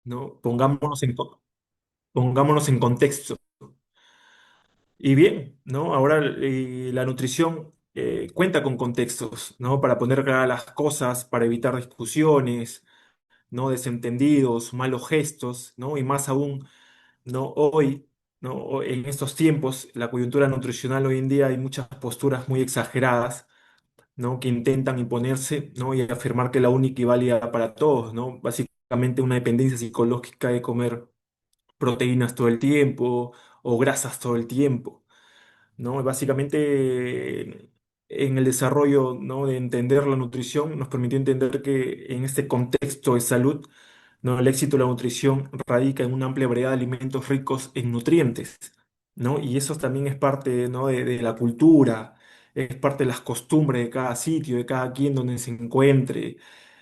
¿no? Pongámonos en contexto. Y bien, ¿no? Ahora la nutrición cuenta con contextos, ¿no? Para poner claras las cosas, para evitar discusiones, ¿no? Desentendidos, malos gestos, ¿no? Y más aún, ¿no? Hoy, ¿no? En estos tiempos, la coyuntura nutricional hoy en día hay muchas posturas muy exageradas, ¿no? Que intentan imponerse, ¿no? Y afirmar que la única y válida para todos, ¿no? Básicamente una dependencia psicológica de comer proteínas todo el tiempo o grasas todo el tiempo, ¿no? Básicamente en el desarrollo, ¿no? De entender la nutrición nos permitió entender que en este contexto de salud, ¿no? El éxito de la nutrición radica en una amplia variedad de alimentos ricos en nutrientes, ¿no? Y eso también es parte, ¿no? de la cultura, es parte de las costumbres de cada sitio, de cada quien donde se encuentre,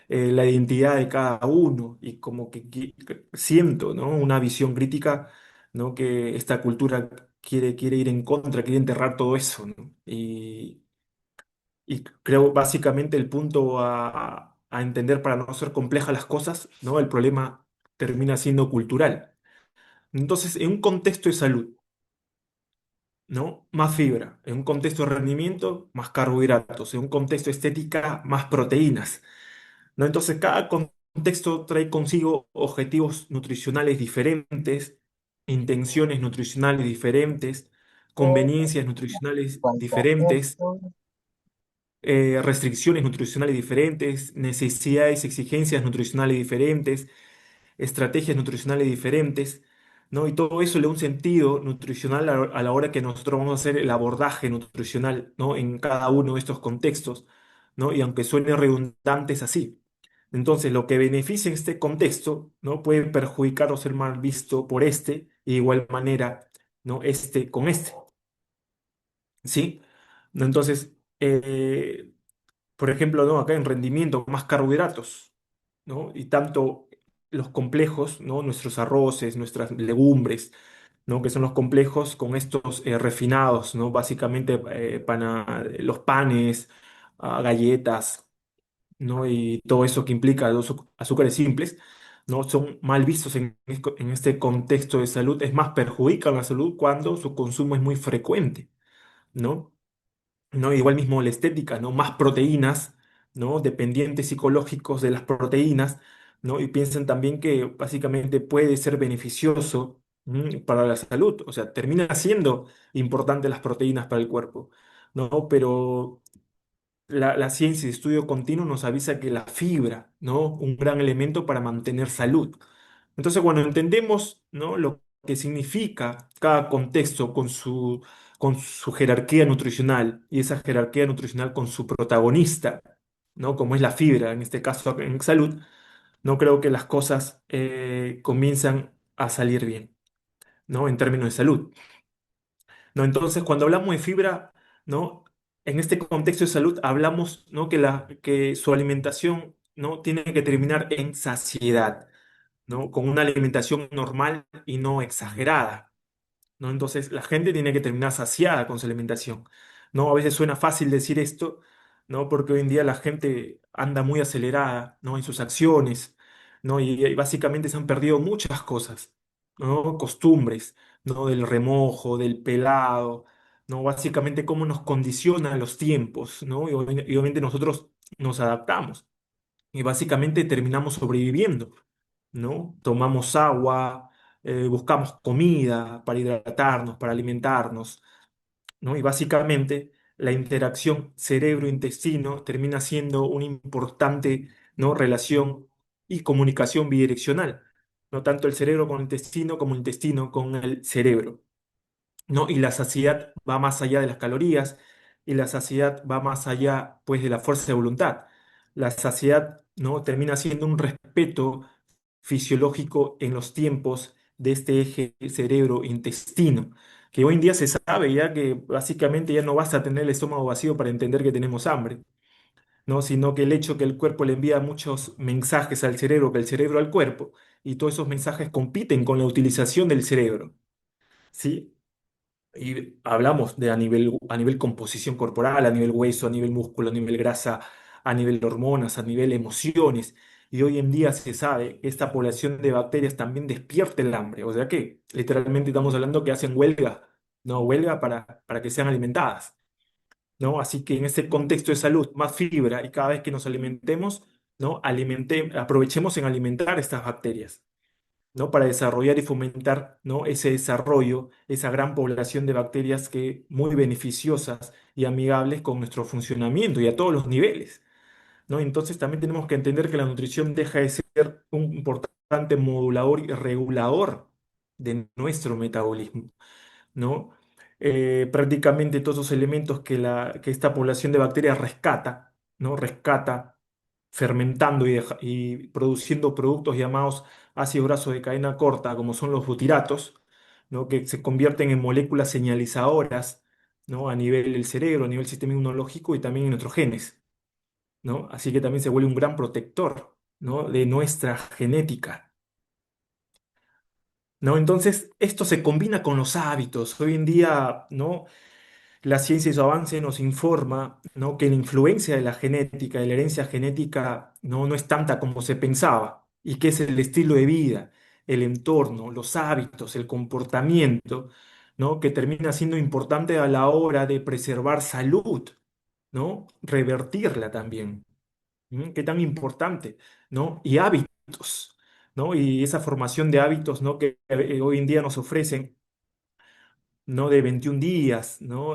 la identidad de cada uno, y como que siento, ¿no? Una visión crítica, ¿no? Que esta cultura quiere ir en contra, quiere enterrar todo eso, ¿no? Y creo básicamente el punto a entender para no ser complejas las cosas, ¿no? El problema termina siendo cultural. Entonces, en un contexto de salud, ¿no? Más fibra. En un contexto de rendimiento, más carbohidratos. En un contexto de estética, más proteínas, ¿no? Entonces, cada contexto trae consigo objetivos nutricionales diferentes, intenciones nutricionales diferentes, conveniencias nutricionales Cuanto a diferentes, esto, restricciones nutricionales diferentes, necesidades, exigencias nutricionales diferentes, estrategias nutricionales diferentes, ¿no? Y todo eso le da un sentido nutricional a la hora que nosotros vamos a hacer el abordaje nutricional, ¿no? En cada uno de estos contextos, ¿no? Y aunque suene redundante, es así. Entonces, lo que beneficia en este contexto, ¿no? Puede perjudicar o ser mal visto por este, y de igual manera, ¿no? Este con este, ¿sí? ¿No? Entonces, por ejemplo, ¿no? Acá en rendimiento, más carbohidratos, ¿no? Y tanto los complejos, ¿no? Nuestros arroces, nuestras legumbres, ¿no? Que son los complejos con estos refinados, ¿no? Básicamente los panes, galletas, ¿no? Y todo eso que implica los azúcares simples, ¿no? Son mal vistos en este contexto de salud. Es más, perjudican la salud cuando su consumo es muy frecuente, ¿no? ¿No? Igual mismo la estética, ¿no? Más proteínas, ¿no? Dependientes psicológicos de las proteínas, ¿no? Y piensan también que básicamente puede ser beneficioso para la salud, o sea, termina siendo importante las proteínas para el cuerpo, ¿no? Pero la ciencia y estudio continuo nos avisa que la fibra, ¿no? Un gran elemento para mantener salud. Entonces, cuando entendemos, ¿no? Lo que significa cada contexto con su jerarquía nutricional, y esa jerarquía nutricional con su protagonista, ¿no? Como es la fibra, en este caso en salud, no creo que las cosas comienzan a salir bien, ¿no? En términos de salud. ¿No? Entonces, cuando hablamos de fibra, ¿no? En este contexto de salud hablamos, ¿no? Que su alimentación, ¿no? Tiene que terminar en saciedad, ¿no? Con una alimentación normal y no exagerada, ¿no? Entonces, la gente tiene que terminar saciada con su alimentación, ¿no? A veces suena fácil decir esto, ¿no? Porque hoy en día la gente anda muy acelerada, ¿no? En sus acciones, ¿no? Y básicamente se han perdido muchas cosas, ¿no? Costumbres, ¿no? Del remojo, del pelado, ¿no? Básicamente cómo nos condicionan los tiempos, ¿no? Y obviamente nosotros nos adaptamos y básicamente terminamos sobreviviendo, ¿no? Tomamos agua, buscamos comida para hidratarnos, para alimentarnos, ¿no? Y básicamente la interacción cerebro-intestino termina siendo una importante, ¿no? Relación y comunicación bidireccional, no tanto el cerebro con el intestino como el intestino con el cerebro, ¿no? Y la saciedad va más allá de las calorías, y la saciedad va más allá, pues, de la fuerza de voluntad. La saciedad, ¿no? Termina siendo un respeto fisiológico en los tiempos de este eje cerebro-intestino, que hoy en día se sabe ya que básicamente ya no basta tener el estómago vacío para entender que tenemos hambre, ¿no? Sino que el hecho que el cuerpo le envía muchos mensajes al cerebro, que el cerebro al cuerpo, y todos esos mensajes compiten con la utilización del cerebro, ¿sí? Y hablamos de a nivel composición corporal, a nivel hueso, a nivel músculo, a nivel grasa, a nivel hormonas, a nivel emociones. y hoy en día se sabe que esta población de bacterias también despierta el hambre, o sea que literalmente estamos hablando que hacen huelga, no huelga para que sean alimentadas, ¿no? Así que en este contexto de salud, más fibra y cada vez que nos alimentemos, ¿no? Aprovechemos en alimentar estas bacterias, ¿no? Para desarrollar y fomentar, ¿no? Ese desarrollo, esa gran población de bacterias que muy beneficiosas y amigables con nuestro funcionamiento y a todos los niveles, ¿no? Entonces también tenemos que entender que la nutrición deja de ser un importante modulador y regulador de nuestro metabolismo, ¿no? Prácticamente todos esos elementos que esta población de bacterias rescata, ¿no? Rescata fermentando y produciendo productos llamados ácidos grasos de cadena corta, como son los butiratos, ¿no? Que se convierten en moléculas señalizadoras, ¿no? A nivel del cerebro, a nivel del sistema inmunológico y también en nuestros genes, ¿no? Así que también se vuelve un gran protector, ¿no? De nuestra genética. ¿No? Entonces, esto se combina con los hábitos. Hoy en día, ¿no? La ciencia y su avance nos informa, ¿no? Que la influencia de la genética, de la herencia genética, no es tanta como se pensaba, y que es el estilo de vida, el entorno, los hábitos, el comportamiento, ¿no? Que termina siendo importante a la hora de preservar salud, ¿no? Revertirla también. Qué tan importante, ¿no? Y hábitos, ¿no? Y esa formación de hábitos, ¿no? Que hoy en día nos ofrecen, ¿no? De 21 días, ¿no?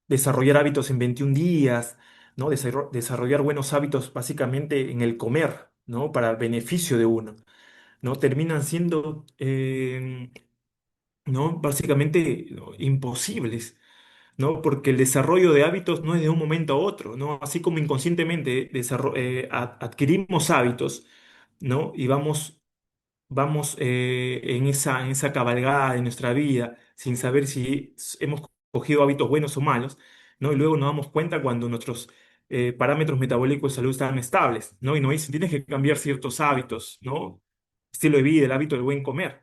Desarrollar hábitos en 21 días, ¿no? Desarrollar buenos hábitos básicamente en el comer, ¿no? Para el beneficio de uno, ¿no? Terminan siendo, ¿no? Básicamente, ¿no? Imposibles, ¿no? Porque el desarrollo de hábitos no es de un momento a otro, ¿no? Así como inconscientemente adquirimos hábitos, ¿no? Y vamos en esa cabalgada de nuestra vida sin saber si hemos cogido hábitos buenos o malos, ¿no? Y luego nos damos cuenta cuando nuestros parámetros metabólicos de salud están estables, ¿no? Y nos dicen, tienes que cambiar ciertos hábitos, ¿no? Estilo de vida, el hábito del buen comer,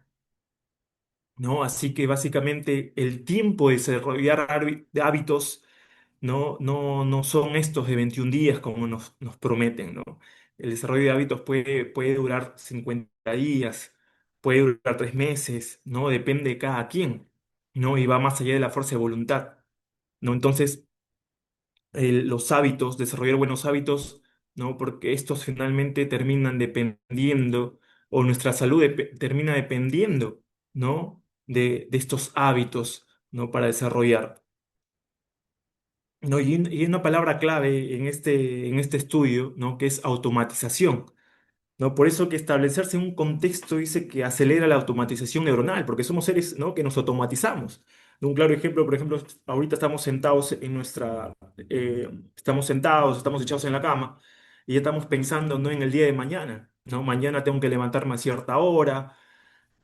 ¿no? Así que básicamente el tiempo de desarrollar hábitos no son estos de 21 días como nos prometen, ¿no? El desarrollo de hábitos puede durar 50 días, puede durar 3 meses, ¿no? Depende de cada quien, ¿no? Y va más allá de la fuerza de voluntad, ¿no? Entonces, los hábitos, desarrollar buenos hábitos, ¿no? Porque estos finalmente terminan dependiendo, o nuestra salud termina dependiendo, ¿no? De estos hábitos, ¿no? Para desarrollar. No, y una palabra clave en este estudio, ¿no? Que es automatización, ¿no? Por eso que establecerse en un contexto dice que acelera la automatización neuronal, porque somos seres, ¿no? Que nos automatizamos. Un claro ejemplo, por ejemplo, ahorita estamos sentados estamos sentados, estamos echados en la cama y ya estamos pensando, ¿no? En el día de mañana, ¿no? Mañana tengo que levantarme a cierta hora,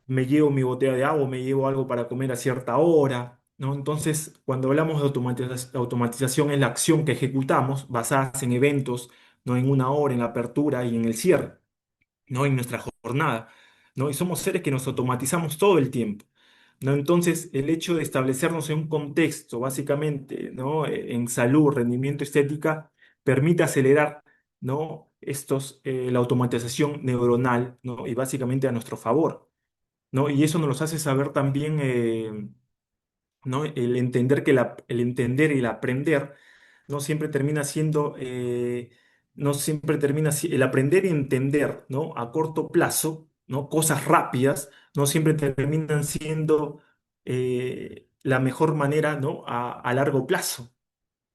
me llevo mi botella de agua, me llevo algo para comer a cierta hora, ¿no? Entonces, cuando hablamos de automatización es la acción que ejecutamos basadas en eventos, no en una hora, en la apertura y en el cierre, ¿no? En nuestra jornada, ¿no? Y somos seres que nos automatizamos todo el tiempo, ¿no? Entonces, el hecho de establecernos en un contexto, básicamente, ¿no? En salud, rendimiento, estética, permite acelerar, ¿no? La automatización neuronal, ¿no? Y básicamente a nuestro favor. ¿No? Y eso nos los hace saber también, ¿no? El entender y el aprender no siempre termina siendo, no siempre termina, el aprender y entender, ¿no? A corto plazo, ¿no? Cosas rápidas, no siempre terminan siendo la mejor manera, ¿no? A largo plazo,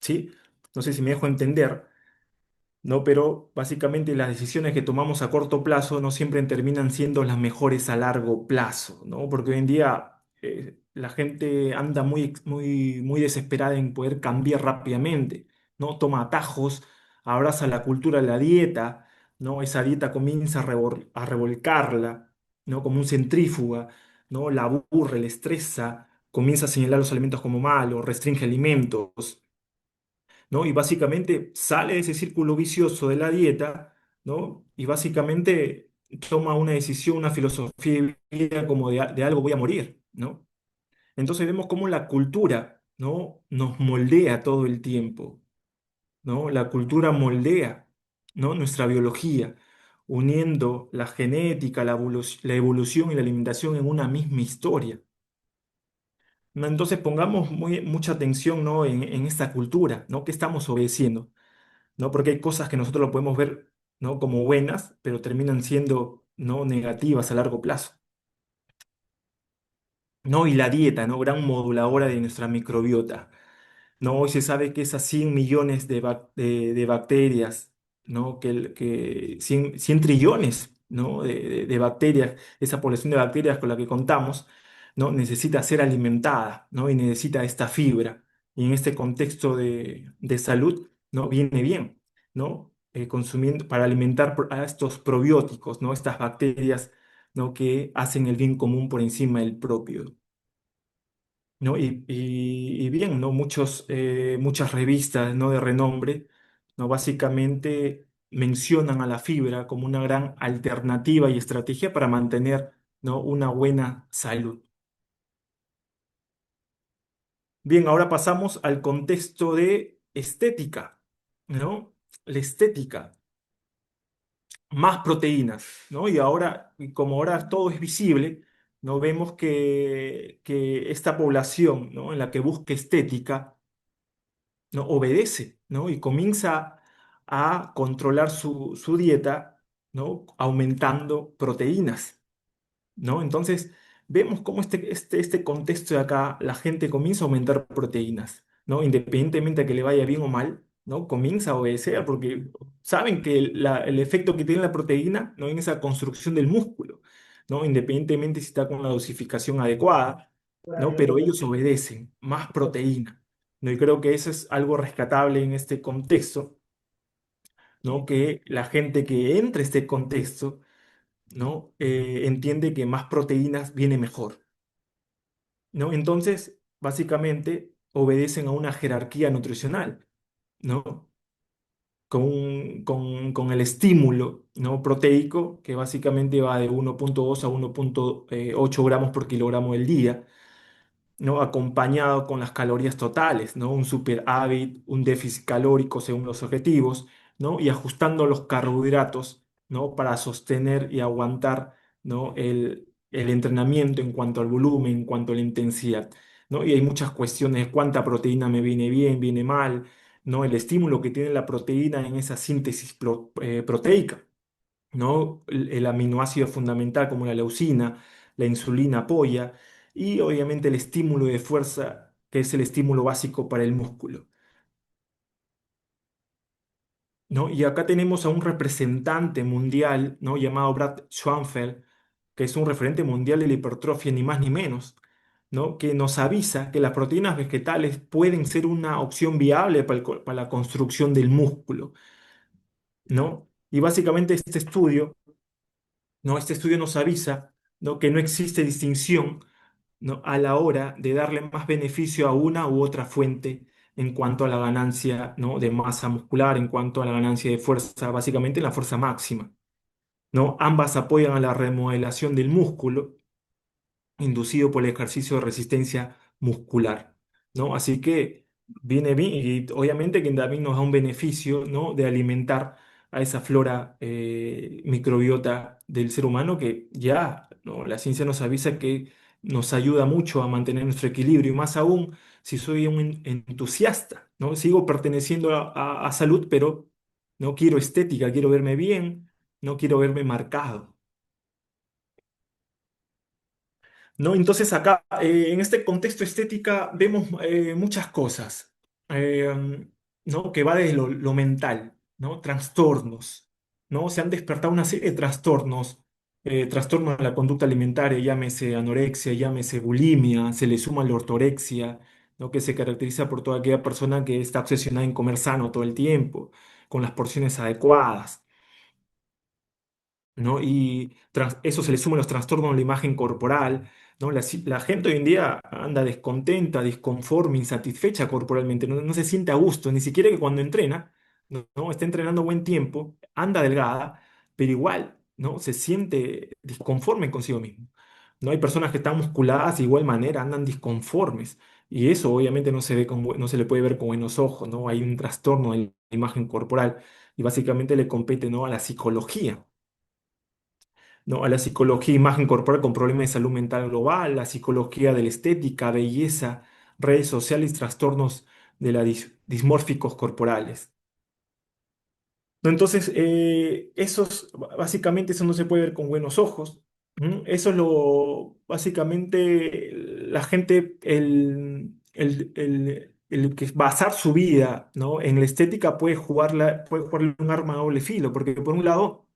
¿sí? No sé si me dejo entender. ¿No? Pero básicamente las decisiones que tomamos a corto plazo no siempre terminan siendo las mejores a largo plazo, ¿no? Porque hoy en día la gente anda muy desesperada en poder cambiar rápidamente, ¿no? Toma atajos, abraza la cultura de la dieta, ¿no? Esa dieta comienza a revolcarla, ¿no? Como un centrífuga, ¿no? La aburre, le estresa, comienza a señalar los alimentos como malos, restringe alimentos, ¿no? Y básicamente sale de ese círculo vicioso de la dieta, ¿no? Y básicamente toma una decisión, una filosofía de vida como de algo voy a morir, ¿no? Entonces vemos cómo la cultura, ¿no? Nos moldea todo el tiempo, ¿no? La cultura moldea, ¿no? Nuestra biología. uniendo la genética, la evolución y la alimentación en una misma historia. ¿No? Entonces pongamos mucha atención, ¿no? en esta cultura, ¿no? ¿Qué estamos obedeciendo? ¿No? Porque hay cosas que nosotros lo podemos ver, ¿no? como buenas, pero terminan siendo, ¿no? negativas a largo plazo. ¿No? Y la dieta, ¿no? Gran moduladora de nuestra microbiota. ¿No? Hoy se sabe que esas 100 millones de bacterias, ¿no? Que 100 trillones, ¿no? de bacterias, esa población de bacterias con la que contamos, ¿no? necesita ser alimentada, ¿no? y necesita esta fibra. Y en este contexto de salud, ¿no? viene bien, ¿no? Consumiendo para alimentar a estos probióticos, ¿no? Estas bacterias, ¿no? que hacen el bien común por encima del propio. ¿No? Y bien, ¿no? Muchas revistas, ¿no? de renombre, ¿no? básicamente mencionan a la fibra como una gran alternativa y estrategia para mantener, ¿no? una buena salud. Bien, ahora pasamos al contexto de estética, ¿no? La estética, más proteínas, ¿no? Y ahora, y como ahora todo es visible, ¿no? Vemos que esta población, ¿no? en la que busca estética, ¿no? obedece, ¿no? y comienza a controlar su dieta, ¿no? aumentando proteínas. ¿No? Entonces, vemos cómo este contexto de acá, la gente comienza a aumentar proteínas, ¿no? Independientemente de que le vaya bien o mal, ¿no? Comienza a obedecer porque saben que el efecto que tiene la proteína, ¿no? en esa construcción del músculo, ¿no? Independientemente si está con la dosificación adecuada, ¿no? Pero ellos obedecen, más proteína, ¿no? Y creo que eso es algo rescatable en este contexto, ¿no? Que la gente que entra a este contexto, ¿no? entiende que más proteínas viene mejor, ¿no? Entonces, básicamente, obedecen a una jerarquía nutricional, ¿no? Con el estímulo, ¿no? proteico, que básicamente va de 1,2 a 1,8 gramos por kilogramo del día, ¿no? Acompañado con las calorías totales, ¿no? Un superávit, un déficit calórico según los objetivos, ¿no? Y ajustando los carbohidratos, ¿no? Para sostener y aguantar, ¿no? el entrenamiento en cuanto al volumen, en cuanto a la intensidad, ¿no? Y hay muchas cuestiones, cuánta proteína me viene bien, viene mal, ¿no? El estímulo que tiene la proteína en esa síntesis proteica, ¿no? El aminoácido fundamental como la leucina, la insulina apoya y obviamente el estímulo de fuerza, que es el estímulo básico para el músculo, ¿no? Y acá tenemos a un representante mundial, ¿no? llamado Brad Schoenfeld, que es un referente mundial de la hipertrofia ni más ni menos, ¿no? Que nos avisa que las proteínas vegetales pueden ser una opción viable para la construcción del músculo, ¿no? Y básicamente este estudio nos avisa, ¿no? que no existe distinción, ¿no? a la hora de darle más beneficio a una u otra fuente en cuanto a la ganancia, ¿no? de masa muscular, en cuanto a la ganancia de fuerza, básicamente la fuerza máxima, ¿no? Ambas apoyan a la remodelación del músculo inducido por el ejercicio de resistencia muscular, ¿no? Así que viene bien y obviamente que también nos da un beneficio, ¿no? de alimentar a esa flora microbiota del ser humano que ya, ¿no? la ciencia nos avisa que nos ayuda mucho a mantener nuestro equilibrio y más aún si soy un entusiasta, ¿no? Sigo perteneciendo a salud, pero no quiero estética, quiero verme bien, no quiero verme marcado. ¿No? Entonces acá, en este contexto estética, vemos muchas cosas, eh, ¿no? Que va desde lo mental, ¿no? Trastornos, ¿no? Se han despertado una serie de trastornos, trastornos de la conducta alimentaria, llámese anorexia, llámese bulimia, se le suma la ortorexia, ¿no? Que se caracteriza por toda aquella persona que está obsesionada en comer sano todo el tiempo, con las porciones adecuadas. ¿No? Y tras eso se le suman los trastornos de la imagen corporal, ¿no? La gente hoy en día anda descontenta, disconforme, insatisfecha corporalmente, no se siente a gusto, ni siquiera que cuando entrena, ¿no? Está entrenando buen tiempo, anda delgada, pero igual, ¿no? Se siente disconforme consigo mismo. ¿No? Hay personas que están musculadas de igual manera, andan disconformes, y eso obviamente no se ve no se le puede ver con buenos ojos, ¿no? Hay un trastorno de la imagen corporal, y básicamente le compete, ¿no? a la psicología. ¿no? A la psicología imagen corporal con problemas de salud mental global, la psicología de la estética, belleza, redes sociales, trastornos de la dismórficos corporales. ¿No? Entonces, básicamente eso no se puede ver con buenos ojos. ¿M? Eso es básicamente la gente, el que basar su vida, ¿no? En la estética puede jugarle un arma a doble filo, porque por un lado,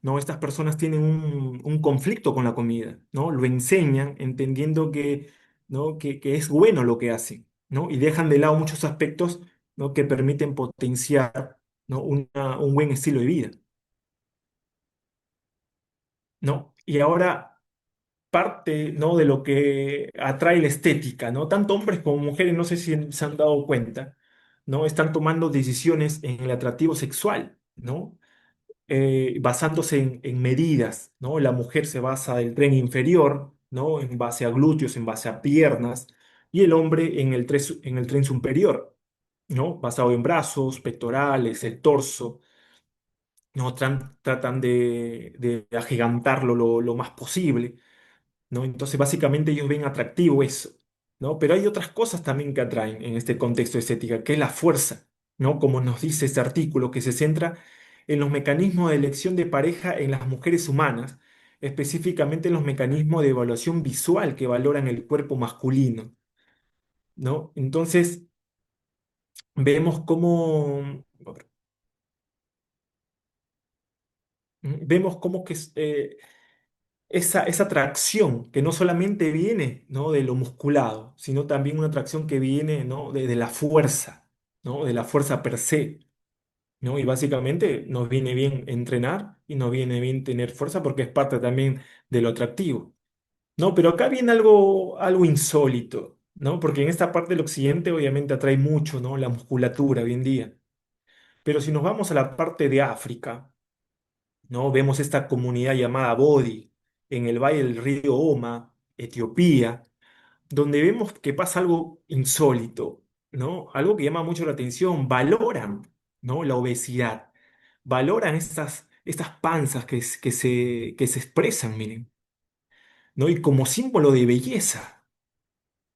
¿no? Estas personas tienen un conflicto con la comida, ¿no? Lo enseñan entendiendo ¿no? que es bueno lo que hacen, ¿no? Y dejan de lado muchos aspectos, ¿no? que permiten potenciar, ¿no? un buen estilo de vida, ¿no? Y ahora parte, ¿no? de lo que atrae la estética, ¿no? Tanto hombres como mujeres, no sé si se han dado cuenta, ¿no? Están tomando decisiones en el atractivo sexual, ¿no? Basándose en medidas, ¿no? La mujer se basa en el tren inferior, ¿no? En base a glúteos, en base a piernas, y el hombre en el tren superior, ¿no? Basado en brazos, pectorales, el torso, ¿no? Tratan de agigantarlo lo más posible, ¿no? Entonces, básicamente ellos ven atractivo eso, ¿no? Pero hay otras cosas también que atraen en este contexto de estética, que es la fuerza, ¿no? Como nos dice este artículo, que se centra en los mecanismos de elección de pareja en las mujeres humanas, específicamente en los mecanismos de evaluación visual que valoran el cuerpo masculino, ¿no? Entonces, vemos cómo, vemos cómo que esa atracción que no solamente viene, ¿no? de lo musculado, sino también una atracción que viene, ¿no? de la fuerza, ¿no? de la fuerza per se, ¿no? Y básicamente nos viene bien entrenar y nos viene bien tener fuerza porque es parte también de lo atractivo, ¿no? Pero acá viene algo insólito, ¿no? Porque en esta parte del occidente obviamente atrae mucho, ¿no? la musculatura hoy en día. Pero si nos vamos a la parte de África, ¿no? Vemos esta comunidad llamada Bodi en el valle del río Oma, Etiopía, donde vemos que pasa algo insólito, ¿no? Algo que llama mucho la atención. Valoran, ¿no? la obesidad, valoran estas panzas que se expresan, miren, ¿no? Y como símbolo de belleza,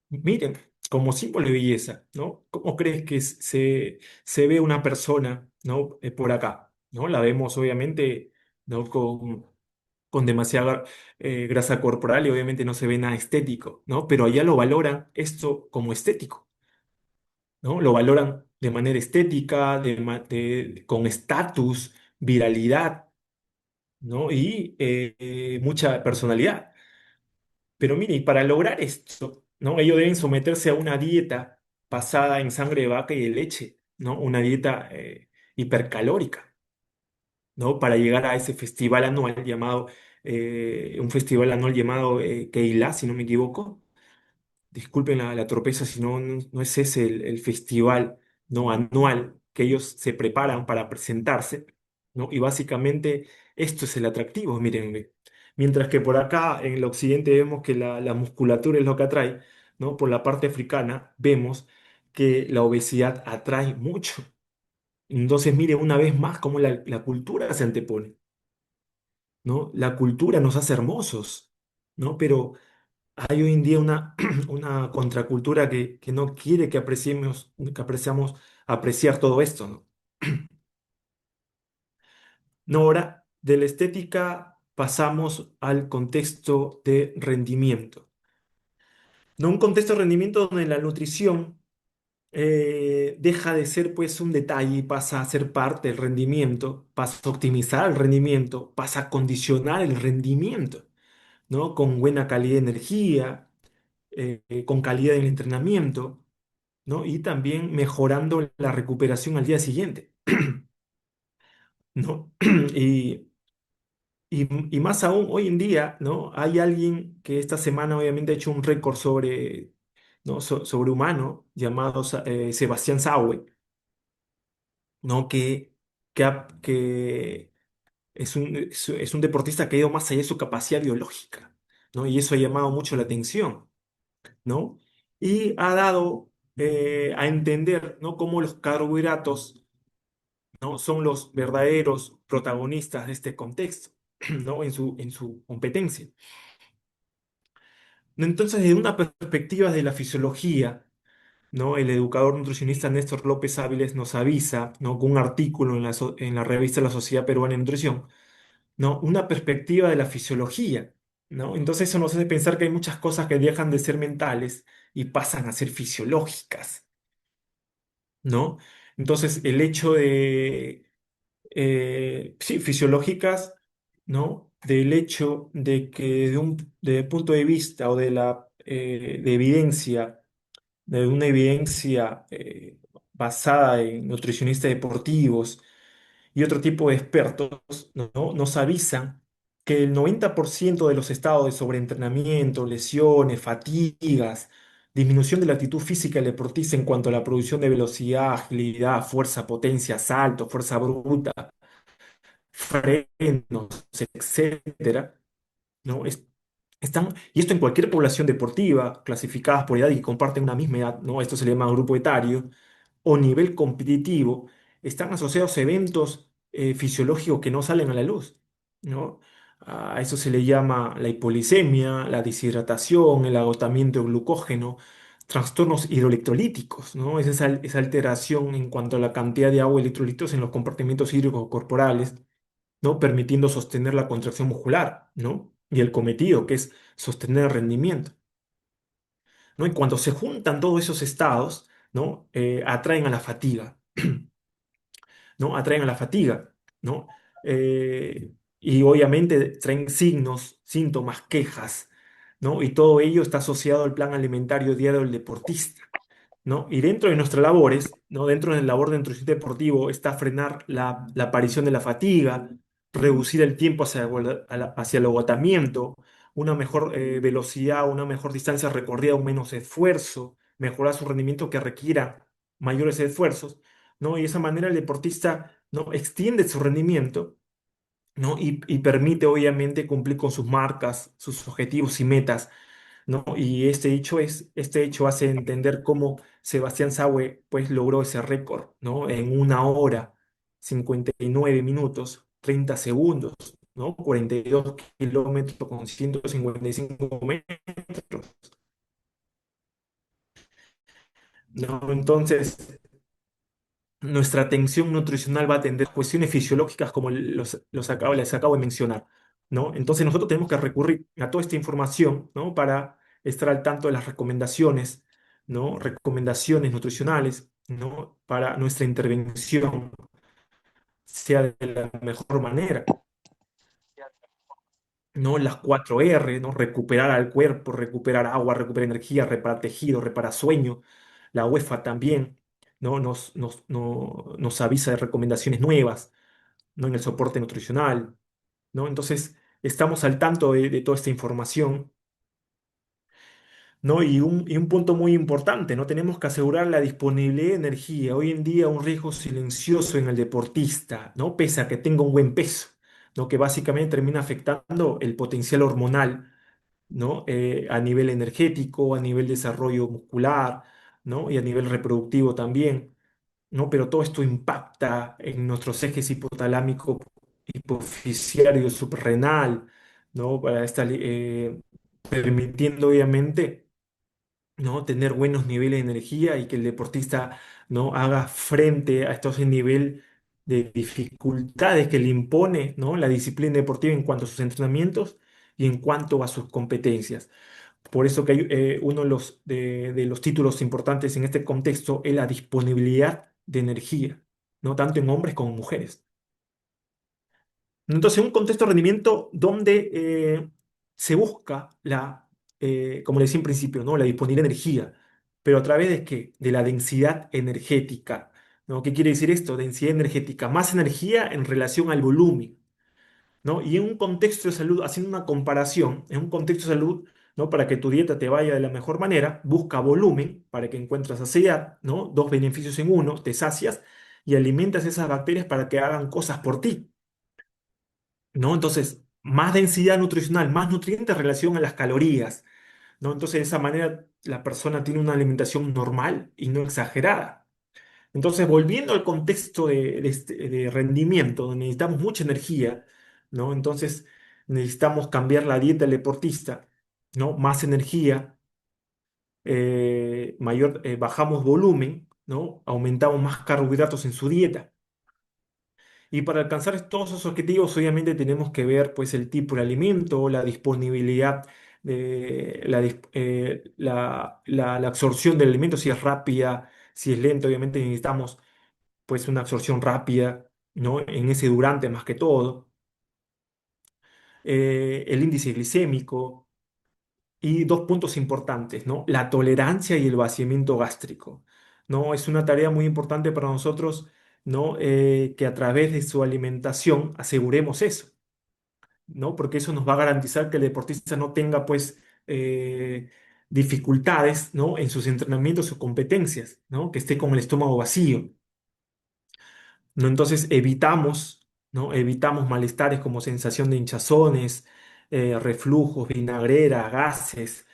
miren, como símbolo de belleza, ¿no? ¿Cómo crees que se ve una persona, ¿no? por acá, ¿no? La vemos obviamente, ¿no? con demasiada grasa corporal y obviamente no se ve nada estético, ¿no? Pero allá lo valoran esto como estético, ¿no? Lo valoran de manera estética, con estatus, viralidad, ¿no? Y mucha personalidad. Pero mire, y para lograr esto, ¿no? Ellos deben someterse a una dieta basada en sangre de vaca y de leche, ¿no? Una dieta hipercalórica, ¿no? Para llegar a ese festival anual un festival anual llamado Keilah, si no me equivoco. Disculpen la torpeza, si no es ese el festival no anual que ellos se preparan para presentarse, ¿no? Y básicamente esto es el atractivo, miren, ve. Mientras que por acá en el occidente vemos que la musculatura es lo que atrae, ¿no? Por la parte africana vemos que la obesidad atrae mucho. Entonces, mire una vez más cómo la cultura se antepone, ¿no? La cultura nos hace hermosos, ¿no? Pero hay hoy en día una contracultura que no quiere que apreciamos apreciar todo esto, ¿no? No, ahora, de la estética pasamos al contexto de rendimiento. ¿No? Un contexto de rendimiento donde la nutrición deja de ser pues un detalle y pasa a ser parte del rendimiento, pasa a optimizar el rendimiento, pasa a condicionar el rendimiento, ¿no? Con buena calidad de energía, con calidad en el entrenamiento, ¿no? Y también mejorando la recuperación al día siguiente, ¿no? Y, y más aún, hoy en día, ¿no? Hay alguien que esta semana obviamente ha hecho un récord ¿no? Sobrehumano llamado Sebastián Saue, ¿no? Que es un deportista que ha ido más allá de su capacidad biológica, ¿no? Y eso ha llamado mucho la atención, ¿no? Y ha dado a entender, ¿no? cómo los carbohidratos, ¿no? son los verdaderos protagonistas de este contexto. ¿no? En su competencia. Entonces, desde una perspectiva de la fisiología, ¿no? El educador nutricionista Néstor López Áviles nos avisa, ¿no? Con un artículo en la revista La Sociedad Peruana de Nutrición, ¿no? Una perspectiva de la fisiología, ¿no? Entonces eso nos hace pensar que hay muchas cosas que dejan de ser mentales y pasan a ser fisiológicas, ¿no? Entonces el hecho de, sí, fisiológicas, ¿no? Del hecho de que de punto de vista o de la de evidencia, de una evidencia basada en nutricionistas deportivos, y otro tipo de expertos, ¿no? Nos avisan que el 90% de los estados de sobreentrenamiento, lesiones, fatigas, disminución de la actitud física del deportista en cuanto a la producción de velocidad, agilidad, fuerza, potencia, salto, fuerza bruta, frenos, etcétera, ¿no? Y esto en cualquier población deportiva, clasificadas por edad y que comparten una misma edad, ¿no? Esto se le llama grupo etario, o nivel competitivo, están asociados a eventos fisiológicos que no salen a la luz, ¿no? A eso se le llama la hipoglicemia, la deshidratación, el agotamiento de glucógeno, trastornos hidroelectrolíticos, ¿no? Es esa alteración en cuanto a la cantidad de agua y electrolitos en los compartimentos hídricos corporales, ¿no? Permitiendo sostener la contracción muscular, ¿no? Y el cometido, que es sostener el rendimiento, ¿no? Y cuando se juntan todos esos estados, ¿no? Atraen a la fatiga, ¿no? Atraen a la fatiga, ¿no? Y obviamente traen signos, síntomas, quejas, ¿no? Y todo ello está asociado al plan alimentario diario del deportista, ¿no? Y dentro de nuestras labores, ¿no? Dentro de la labor de nutrición deportivo está frenar la aparición de la fatiga, reducir el tiempo hacia el agotamiento, una mejor velocidad, una mejor distancia recorrida, un menos esfuerzo, mejorar su rendimiento que requiera mayores esfuerzos, ¿no? Y de esa manera el deportista, ¿no? Extiende su rendimiento, ¿no? Y permite obviamente cumplir con sus marcas, sus objetivos y metas, ¿no? Y este hecho hace entender cómo Sebastián Saue pues logró ese récord, ¿no? En 1 hora 59 minutos 30 segundos, ¿no? 42 kilómetros con 155 metros, ¿no? Entonces, nuestra atención nutricional va a atender cuestiones fisiológicas como les acabo de mencionar, ¿no? Entonces nosotros tenemos que recurrir a toda esta información, ¿no? Para estar al tanto de las recomendaciones, ¿no? Recomendaciones nutricionales, ¿no? Para nuestra intervención sea de la mejor manera, ¿no? Las 4R, ¿no? Recuperar al cuerpo, recuperar agua, recuperar energía, reparar tejido, reparar sueño. La UEFA también, ¿no? Nos avisa de recomendaciones nuevas, ¿no? En el soporte nutricional, ¿no? Entonces, estamos al tanto de toda esta información, ¿no? Y un punto muy importante, ¿no? Tenemos que asegurar la disponibilidad de energía. Hoy en día, un riesgo silencioso en el deportista, ¿no? Pese a que tenga un buen peso, ¿no? Que básicamente termina afectando el potencial hormonal, ¿no? A nivel energético, a nivel desarrollo muscular, ¿no? Y a nivel reproductivo también, ¿no? Pero todo esto impacta en nuestros ejes hipotalámico, hipofisiario, suprarrenal, ¿no? Permitiendo obviamente, ¿no? Tener buenos niveles de energía y que el deportista, ¿no? Haga frente a estos niveles de dificultades que le impone, ¿no? La disciplina deportiva en cuanto a sus entrenamientos y en cuanto a sus competencias. Por eso que hay, uno de los títulos importantes en este contexto es la disponibilidad de energía, ¿no? Tanto en hombres como en mujeres. Entonces, un contexto de rendimiento donde se busca como le decía en principio, ¿no? La disponibilidad de energía, pero a través de qué? De la densidad energética, ¿no? ¿Qué quiere decir esto? Densidad energética, más energía en relación al volumen, ¿no? Y en un contexto de salud, haciendo una comparación, en un contexto de salud, ¿no? Para que tu dieta te vaya de la mejor manera, busca volumen para que encuentres saciedad, ¿no? Dos beneficios en uno, te sacias y alimentas esas bacterias para que hagan cosas por ti, ¿no? Entonces, más densidad nutricional, más nutrientes en relación a las calorías, ¿no? Entonces, de esa manera, la persona tiene una alimentación normal y no exagerada. Entonces, volviendo al contexto de rendimiento, donde necesitamos mucha energía, ¿no? Entonces necesitamos cambiar la dieta del deportista, ¿no? Más energía, bajamos volumen, ¿no? Aumentamos más carbohidratos en su dieta. Y para alcanzar todos esos objetivos, obviamente tenemos que ver pues el tipo de alimento, la disponibilidad, la absorción del alimento, si es rápida, si es lenta, obviamente necesitamos pues una absorción rápida, ¿no? En ese durante más que todo. El índice glicémico y dos puntos importantes, ¿no? La tolerancia y el vaciamiento gástrico, ¿no? Es una tarea muy importante para nosotros, ¿no? Que a través de su alimentación aseguremos eso, ¿no? Porque eso nos va a garantizar que el deportista no tenga, pues, dificultades, ¿no? En sus entrenamientos o competencias, ¿no? Que esté con el estómago vacío, ¿no? Entonces evitamos, ¿no? Evitamos malestares como sensación de hinchazones, reflujos, vinagreras, gases,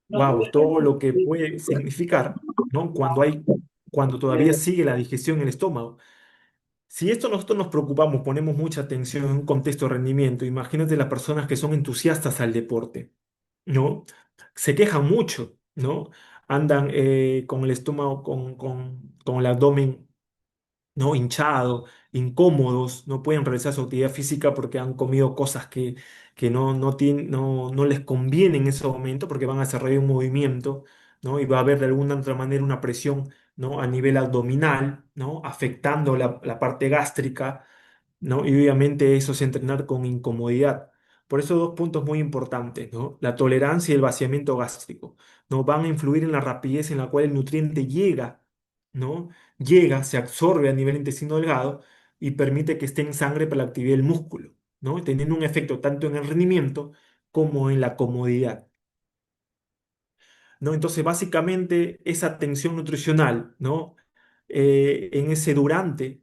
wow, todo lo que puede significar, ¿no? Cuando todavía sigue la digestión en el estómago. Si esto nosotros nos preocupamos, ponemos mucha atención en un contexto de rendimiento, imagínate las personas que son entusiastas al deporte, ¿no? Se quejan mucho, ¿no? Andan con el estómago, con el abdomen, ¿no? Hinchado, incómodos, no pueden realizar su actividad física porque han comido cosas que no les conviene en ese momento porque van a desarrollar un movimiento, ¿no? Y va a haber de alguna otra manera una presión, ¿no? A nivel abdominal, ¿no? Afectando la parte gástrica, ¿no? Y obviamente eso es entrenar con incomodidad. Por eso dos puntos muy importantes, ¿no? La tolerancia y el vaciamiento gástrico, ¿no? Van a influir en la rapidez en la cual el nutriente llega, ¿no? Llega, se absorbe a nivel intestino delgado y permite que esté en sangre para la actividad del músculo, ¿no? Teniendo un efecto tanto en el rendimiento como en la comodidad, ¿no? Entonces, básicamente, esa tensión nutricional, ¿no? En ese durante,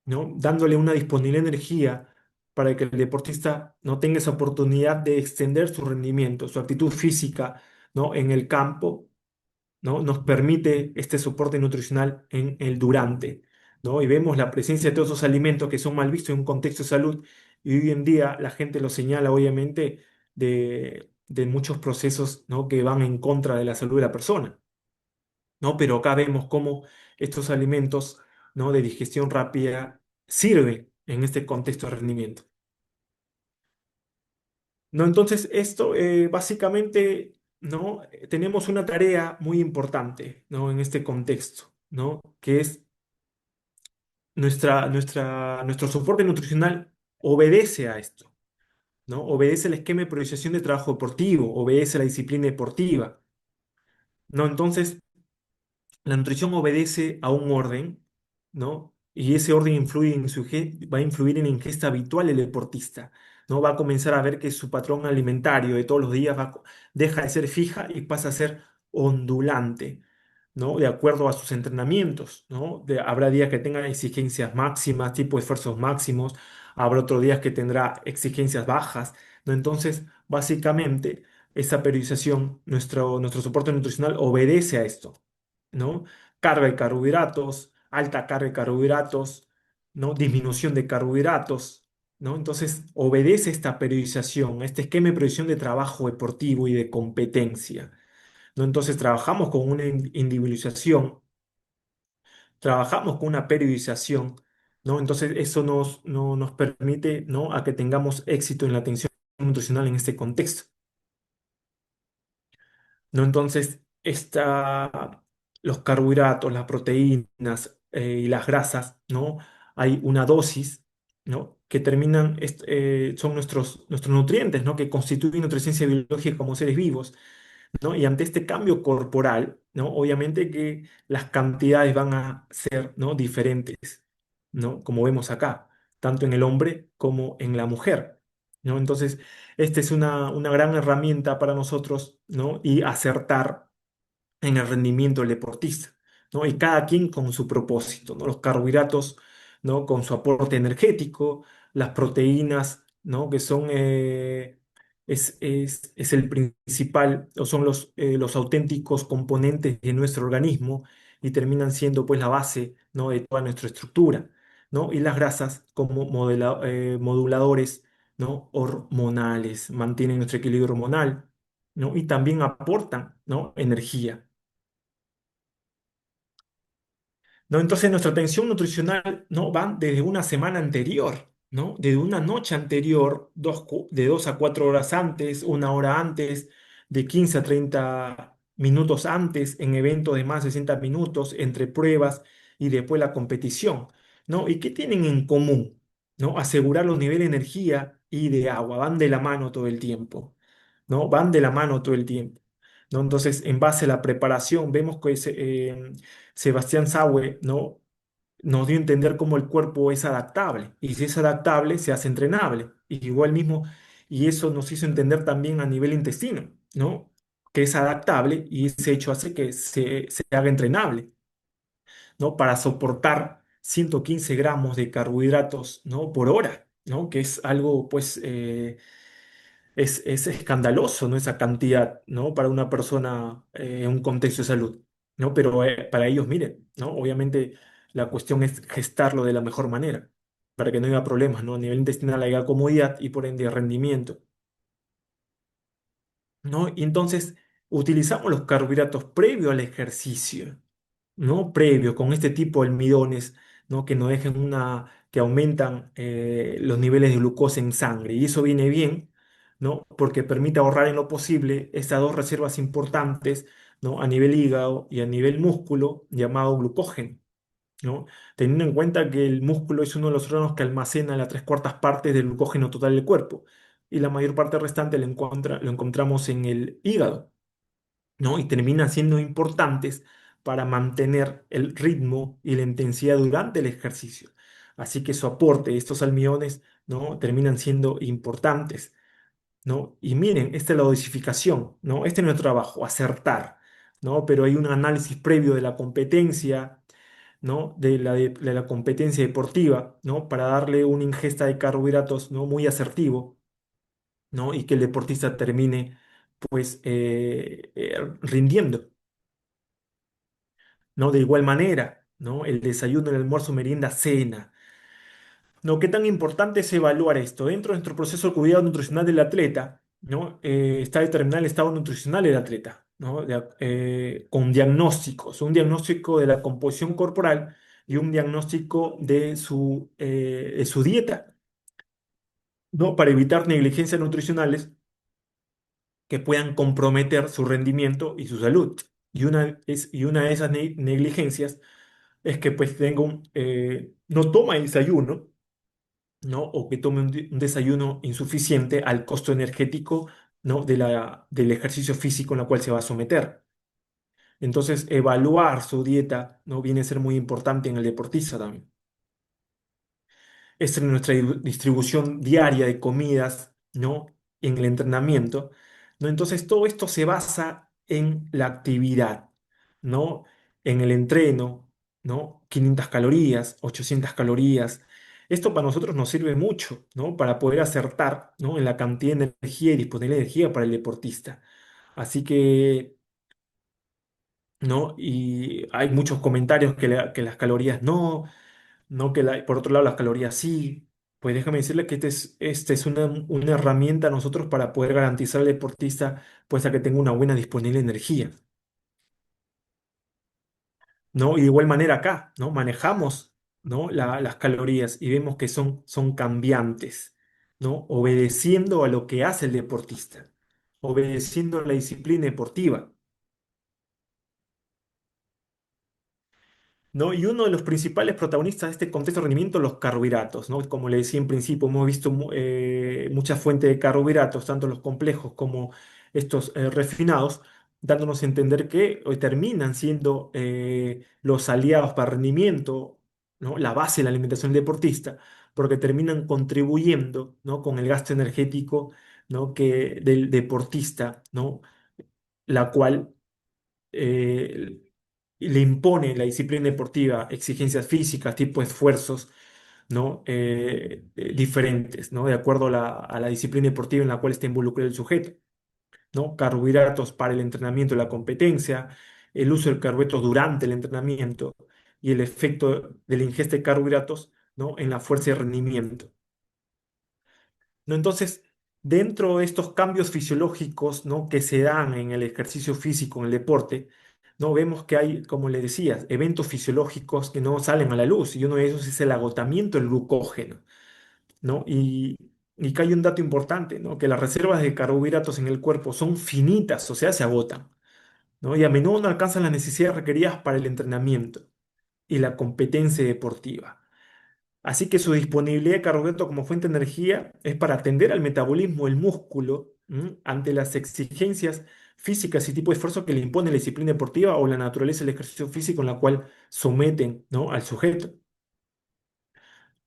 ¿no? Dándole una disponible energía para que el deportista no tenga esa oportunidad de extender su rendimiento, su actitud física, ¿no? En el campo, ¿no? Nos permite este soporte nutricional en el durante, ¿no? Y vemos la presencia de todos esos alimentos que son mal vistos en un contexto de salud y hoy en día la gente lo señala obviamente de muchos procesos, ¿no? Que van en contra de la salud de la persona, ¿no? Pero acá vemos cómo estos alimentos, ¿no? De digestión rápida sirven en este contexto de rendimiento, ¿no? Entonces, esto básicamente, ¿no? Tenemos una tarea muy importante, ¿no? En este contexto, ¿no? Que es nuestro soporte nutricional obedece a esto, ¿no? Obedece al esquema de priorización de trabajo deportivo, obedece a la disciplina deportiva, ¿no? Entonces, la nutrición obedece a un orden, ¿no? Y ese orden va a influir en la ingesta habitual del deportista, ¿no? Va a comenzar a ver que su patrón alimentario de todos los días deja de ser fija y pasa a ser ondulante, ¿no? De acuerdo a sus entrenamientos, ¿no? Habrá días que tengan exigencias máximas, tipo esfuerzos máximos, habrá otros días que tendrá exigencias bajas, ¿no? Entonces, básicamente, esa periodización, nuestro soporte nutricional obedece a esto, ¿no? Carga de carbohidratos, alta carga de carbohidratos, ¿no? Disminución de carbohidratos, ¿no? Entonces obedece esta periodización, a este esquema de periodización de trabajo deportivo y de competencia, ¿no? Entonces trabajamos con una individualización, trabajamos con una periodización, ¿no? Entonces eso nos permite, ¿no? A que tengamos éxito en la atención nutricional en este contexto. ¿No? Entonces, los carbohidratos, las proteínas y las grasas, ¿no? Hay una dosis, ¿no? Que son nuestros nutrientes, ¿no? Que constituyen nuestra esencia biológica como seres vivos, ¿no? Y ante este cambio corporal, ¿no? Obviamente que las cantidades van a ser, ¿no? Diferentes, ¿no? Como vemos acá, tanto en el hombre como en la mujer, ¿no? Entonces, esta es una gran herramienta para nosotros, ¿no? Y acertar en el rendimiento del deportista, ¿no? Y cada quien con su propósito, ¿no? Los carbohidratos, ¿no? Con su aporte energético, las proteínas, ¿no? Que es el principal, o son los auténticos componentes de nuestro organismo y terminan siendo pues la base, ¿no? De toda nuestra estructura. ¿no? Y las grasas como moduladores, ¿no? Hormonales, mantienen nuestro equilibrio hormonal, ¿no? Y también aportan, ¿no? Energía. ¿No? Entonces nuestra atención nutricional no va desde una semana anterior, ¿no? Desde una noche anterior, de 2 a 4 horas antes, 1 hora antes, de 15 a 30 minutos antes, en eventos de más de 60 minutos, entre pruebas y después la competición, ¿no? ¿Y qué tienen en común? ¿No? Asegurar los niveles de energía y de agua, van de la mano todo el tiempo, ¿no? Van de la mano todo el tiempo. ¿No? Entonces, en base a la preparación, vemos que Sebastián Saue, ¿no? Nos dio a entender cómo el cuerpo es adaptable y si es adaptable se hace entrenable. Y igual mismo, y eso nos hizo entender también a nivel intestino, ¿no? Que es adaptable y ese hecho hace que se haga entrenable, ¿no? Para soportar 115 gramos de carbohidratos, ¿no? Por hora, ¿no? Que es algo, pues, es escandaloso, ¿no? Esa cantidad, ¿no? Para una persona en un contexto de salud, ¿no? Pero para ellos, miren, ¿no? Obviamente la cuestión es gestarlo de la mejor manera, para que no haya problemas, ¿no? A nivel intestinal haya comodidad y por ende rendimiento, ¿no? Y entonces utilizamos los carbohidratos previo al ejercicio, ¿no? Previo, con este tipo de almidones, ¿no? Que no dejen que aumentan los niveles de glucosa en sangre. Y eso viene bien, ¿no? Porque permite ahorrar en lo posible estas dos reservas importantes, ¿no? A nivel hígado y a nivel músculo, llamado glucógeno, ¿no? Teniendo en cuenta que el músculo es uno de los órganos que almacena las 3/4 partes del glucógeno total del cuerpo. Y la mayor parte restante lo encontramos en el hígado, ¿no? Y terminan siendo importantes para mantener el ritmo y la intensidad durante el ejercicio. Así que su aporte, estos almidones, ¿no? Terminan siendo importantes, ¿no? Y miren, esta es la dosificación, ¿no? Este es nuestro trabajo, acertar, ¿no? Pero hay un análisis previo de la competencia, ¿no? De la competencia deportiva, ¿no? Para darle una ingesta de carbohidratos, ¿no? Muy asertivo, ¿no? Y que el deportista termine, pues, rindiendo. ¿No? De igual manera, ¿no? El desayuno, el almuerzo, merienda, cena. ¿No? ¿Qué tan importante es evaluar esto? Dentro de nuestro proceso de cuidado nutricional del atleta, ¿no? Está determinado el estado nutricional del atleta, ¿no? Con diagnósticos, un diagnóstico de la composición corporal y un diagnóstico de su dieta, ¿no? Para evitar negligencias nutricionales que puedan comprometer su rendimiento y su salud. Y una de esas negligencias es que pues no toma desayuno, ¿no? O que tome un desayuno insuficiente al costo energético, ¿no? Del ejercicio físico en el cual se va a someter. Entonces, evaluar su dieta, ¿no? Viene a ser muy importante en el deportista también. Esta es nuestra distribución diaria de comidas, ¿no? En el entrenamiento, ¿no? Entonces, todo esto se basa en la actividad, ¿no? En el entreno, ¿no? 500 calorías, 800 calorías. Esto para nosotros nos sirve mucho, ¿no? Para poder acertar, ¿no? En la cantidad de energía y disponibilidad de energía para el deportista. Así que, ¿no? Y hay muchos comentarios que las calorías no que por otro lado las calorías sí. Pues déjame decirle que este es una herramienta a nosotros para poder garantizar al deportista pues a que tenga una buena disponible de energía, ¿no? Y de igual manera acá, ¿no? Manejamos, ¿no? Las calorías y vemos que son cambiantes, ¿no? Obedeciendo a lo que hace el deportista, obedeciendo a la disciplina deportiva. ¿No? Y uno de los principales protagonistas de este contexto de rendimiento, los carbohidratos, ¿no? Como le decía en principio, hemos visto muchas fuentes de carbohidratos, tanto los complejos como estos refinados, dándonos a entender que hoy terminan siendo los aliados para rendimiento, ¿no? La base de la alimentación del deportista, porque terminan contribuyendo, ¿no? Con el gasto energético, ¿no? Del deportista, ¿no? La cual eh, le impone la disciplina deportiva exigencias físicas, tipo esfuerzos, ¿no? Diferentes, ¿no? De acuerdo a la disciplina deportiva en la cual está involucrado el sujeto, ¿no? Carbohidratos para el entrenamiento y la competencia, el uso del carbohidratos durante el entrenamiento y el efecto de la ingesta de carbohidratos, ¿no? En la fuerza y rendimiento, ¿no? Entonces, dentro de estos cambios fisiológicos, ¿no? que se dan en el ejercicio físico, en el deporte, ¿no? Vemos que hay, como le decías, eventos fisiológicos que no salen a la luz y uno de esos es el agotamiento del glucógeno, ¿no? Y que hay un dato importante, ¿no? Que las reservas de carbohidratos en el cuerpo son finitas, o sea, se agotan, ¿no? Y a menudo no alcanzan las necesidades requeridas para el entrenamiento y la competencia deportiva. Así que su disponibilidad de carbohidratos como fuente de energía es para atender al metabolismo del músculo, ante las exigencias físicas y tipo de esfuerzo que le impone la disciplina deportiva o la naturaleza del ejercicio físico en la cual someten, ¿no? al sujeto.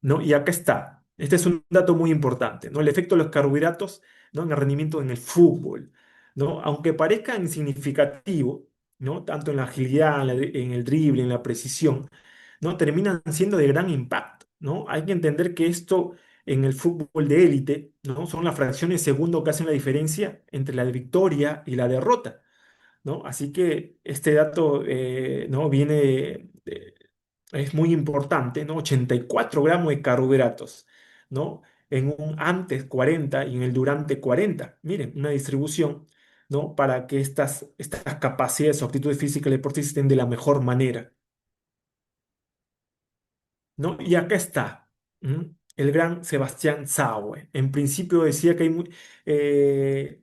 ¿No? Y acá está. Este es un dato muy importante, ¿no? El efecto de los carbohidratos, ¿no? En el rendimiento en el fútbol, ¿no? Aunque parezca insignificativo, ¿no? Tanto en la agilidad, en el drible, en la precisión, ¿no? Terminan siendo de gran impacto, ¿no? Hay que entender que esto en el fútbol de élite, ¿no? Son las fracciones de segundo que hacen la diferencia entre la victoria y la derrota, ¿no? Así que este dato, ¿no? Es muy importante, ¿no? 84 gramos de carbohidratos, ¿no? En un antes 40 y en el durante 40. Miren, una distribución, ¿no? Para que estas capacidades o actitudes físicas del deportista estén de la mejor manera, ¿no? Y acá está, el gran Sebastián Saue. En principio decía que eh,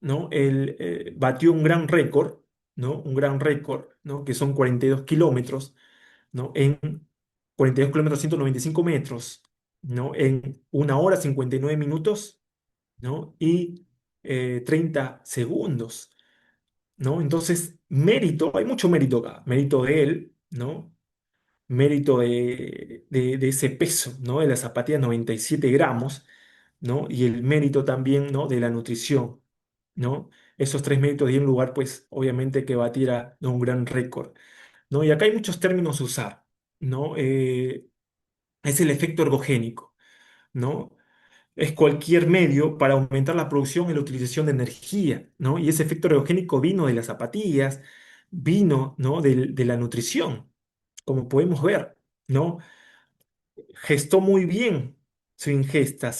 ¿no? Él batió un gran récord, ¿no? Un gran récord, ¿no? Que son 42 kilómetros, ¿no? En 42 kilómetros, 195 metros, ¿no? En 1 hora 59 minutos, ¿no? Y 30 segundos, ¿no? Entonces, mérito, hay mucho mérito acá, mérito de él, ¿no? Mérito de ese peso, ¿no? De la zapatilla 97 gramos, ¿no? Y el mérito también, ¿no? De la nutrición, ¿no? Esos tres méritos dieron lugar, pues, obviamente que batiera, ¿no? Un gran récord, ¿no? Y acá hay muchos términos a usar, ¿no? Es el efecto ergogénico, ¿no? Es cualquier medio para aumentar la producción y la utilización de energía, ¿no? Y ese efecto ergogénico vino de las zapatillas, vino, ¿no? De la nutrición, como podemos ver, ¿no? Gestó muy bien su ingesta,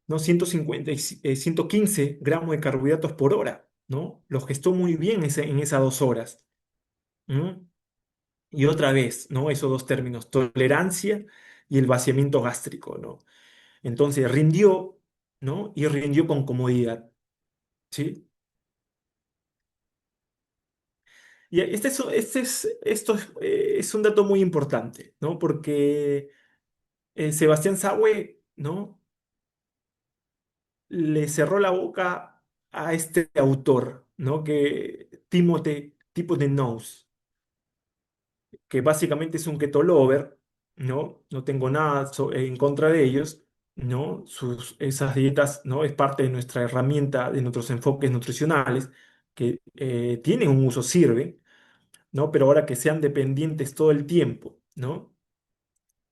no, 150, 115 gramos de carbohidratos por hora, ¿no? Lo gestó muy bien en esas 2 horas. ¿M? Y otra vez, ¿no? Esos dos términos, tolerancia y el vaciamiento gástrico, ¿no? Entonces rindió, ¿no? Y rindió con comodidad, ¿sí? Y esto es un dato muy importante, ¿no? Porque Sebastián Saue, ¿no? Le cerró la boca a este autor, ¿no? Que Timothy Knowles, que básicamente es un keto lover, ¿no? No tengo nada en contra de ellos, ¿no? Esas dietas, ¿no? Es parte de nuestra herramienta, de nuestros enfoques nutricionales, que tienen un uso, sirve, ¿no? Pero ahora que sean dependientes todo el tiempo, ¿no?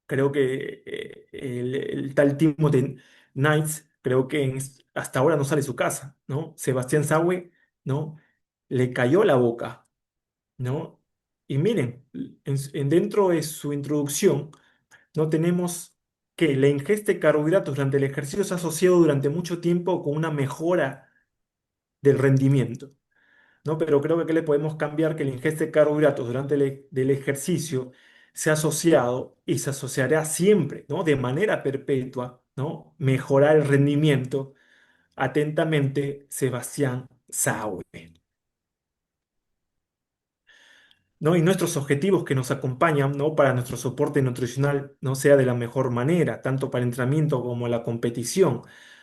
Creo que el tal Timothy Knights, creo que hasta ahora no sale de su casa, ¿no? Sebastián Saue, ¿no? Le cayó la boca, ¿no? Y miren, dentro de su introducción, no tenemos que la ingesta de carbohidratos durante el ejercicio se ha asociado durante mucho tiempo con una mejora del rendimiento, ¿no? Pero creo que aquí le podemos cambiar que la ingesta de carbohidratos durante del ejercicio se ha asociado y se asociará siempre, ¿no? De manera perpetua, ¿no? Mejorar el rendimiento. Atentamente, Sebastián Saue. ¿No? Y nuestros objetivos que nos acompañan, ¿no? Para nuestro soporte nutricional no sea de la mejor manera, tanto para el entrenamiento como la competición.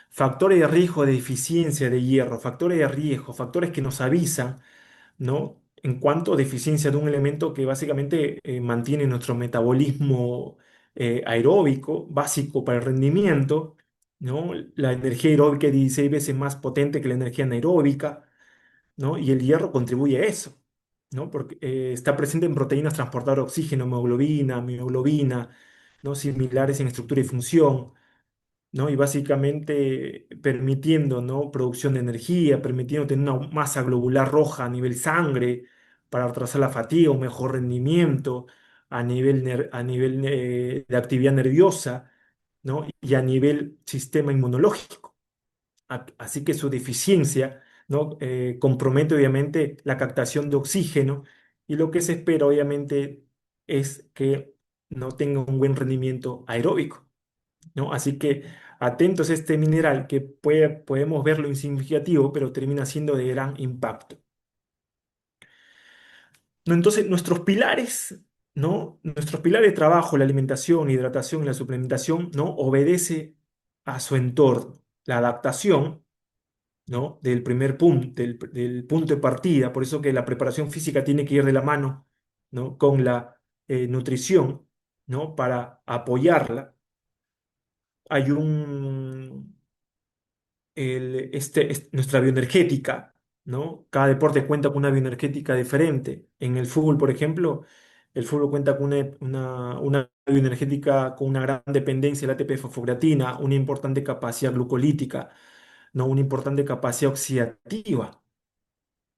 Factores de riesgo de deficiencia de hierro, factores de riesgo, factores que nos avisan, ¿no? En cuanto a deficiencia de un elemento que básicamente mantiene nuestro metabolismo aeróbico, básico para el rendimiento, ¿no? La energía aeróbica es 16 veces más potente que la energía anaeróbica, ¿no? Y el hierro contribuye a eso, ¿no? Porque está presente en proteínas transportadoras de oxígeno, hemoglobina, mioglobina, ¿no? Similares en estructura y función, ¿no? Y básicamente permitiendo, ¿no? Producción de energía, permitiendo tener una masa globular roja a nivel sangre para retrasar la fatiga, un mejor rendimiento, a nivel de actividad nerviosa, ¿no? Y a nivel sistema inmunológico. Así que su deficiencia, ¿no? Compromete obviamente la captación de oxígeno y lo que se espera obviamente es que no tenga un buen rendimiento aeróbico, ¿no? Así que atentos a este mineral que podemos verlo insignificativo, pero termina siendo de gran impacto. ¿No? Entonces, nuestros pilares, ¿no? Nuestros pilares de trabajo, la alimentación, la hidratación y la suplementación, ¿no? Obedece a su entorno. La adaptación, ¿no? Del primer punto, del punto de partida, por eso que la preparación física tiene que ir de la mano, ¿no? Con la nutrición, ¿no? Para apoyarla. Hay nuestra bioenergética, ¿no? Cada deporte cuenta con una bioenergética diferente. En el fútbol, por ejemplo, el fútbol cuenta con una bioenergética con una gran dependencia del ATP fosfocreatina, una importante capacidad glucolítica, ¿no? Una importante capacidad oxidativa.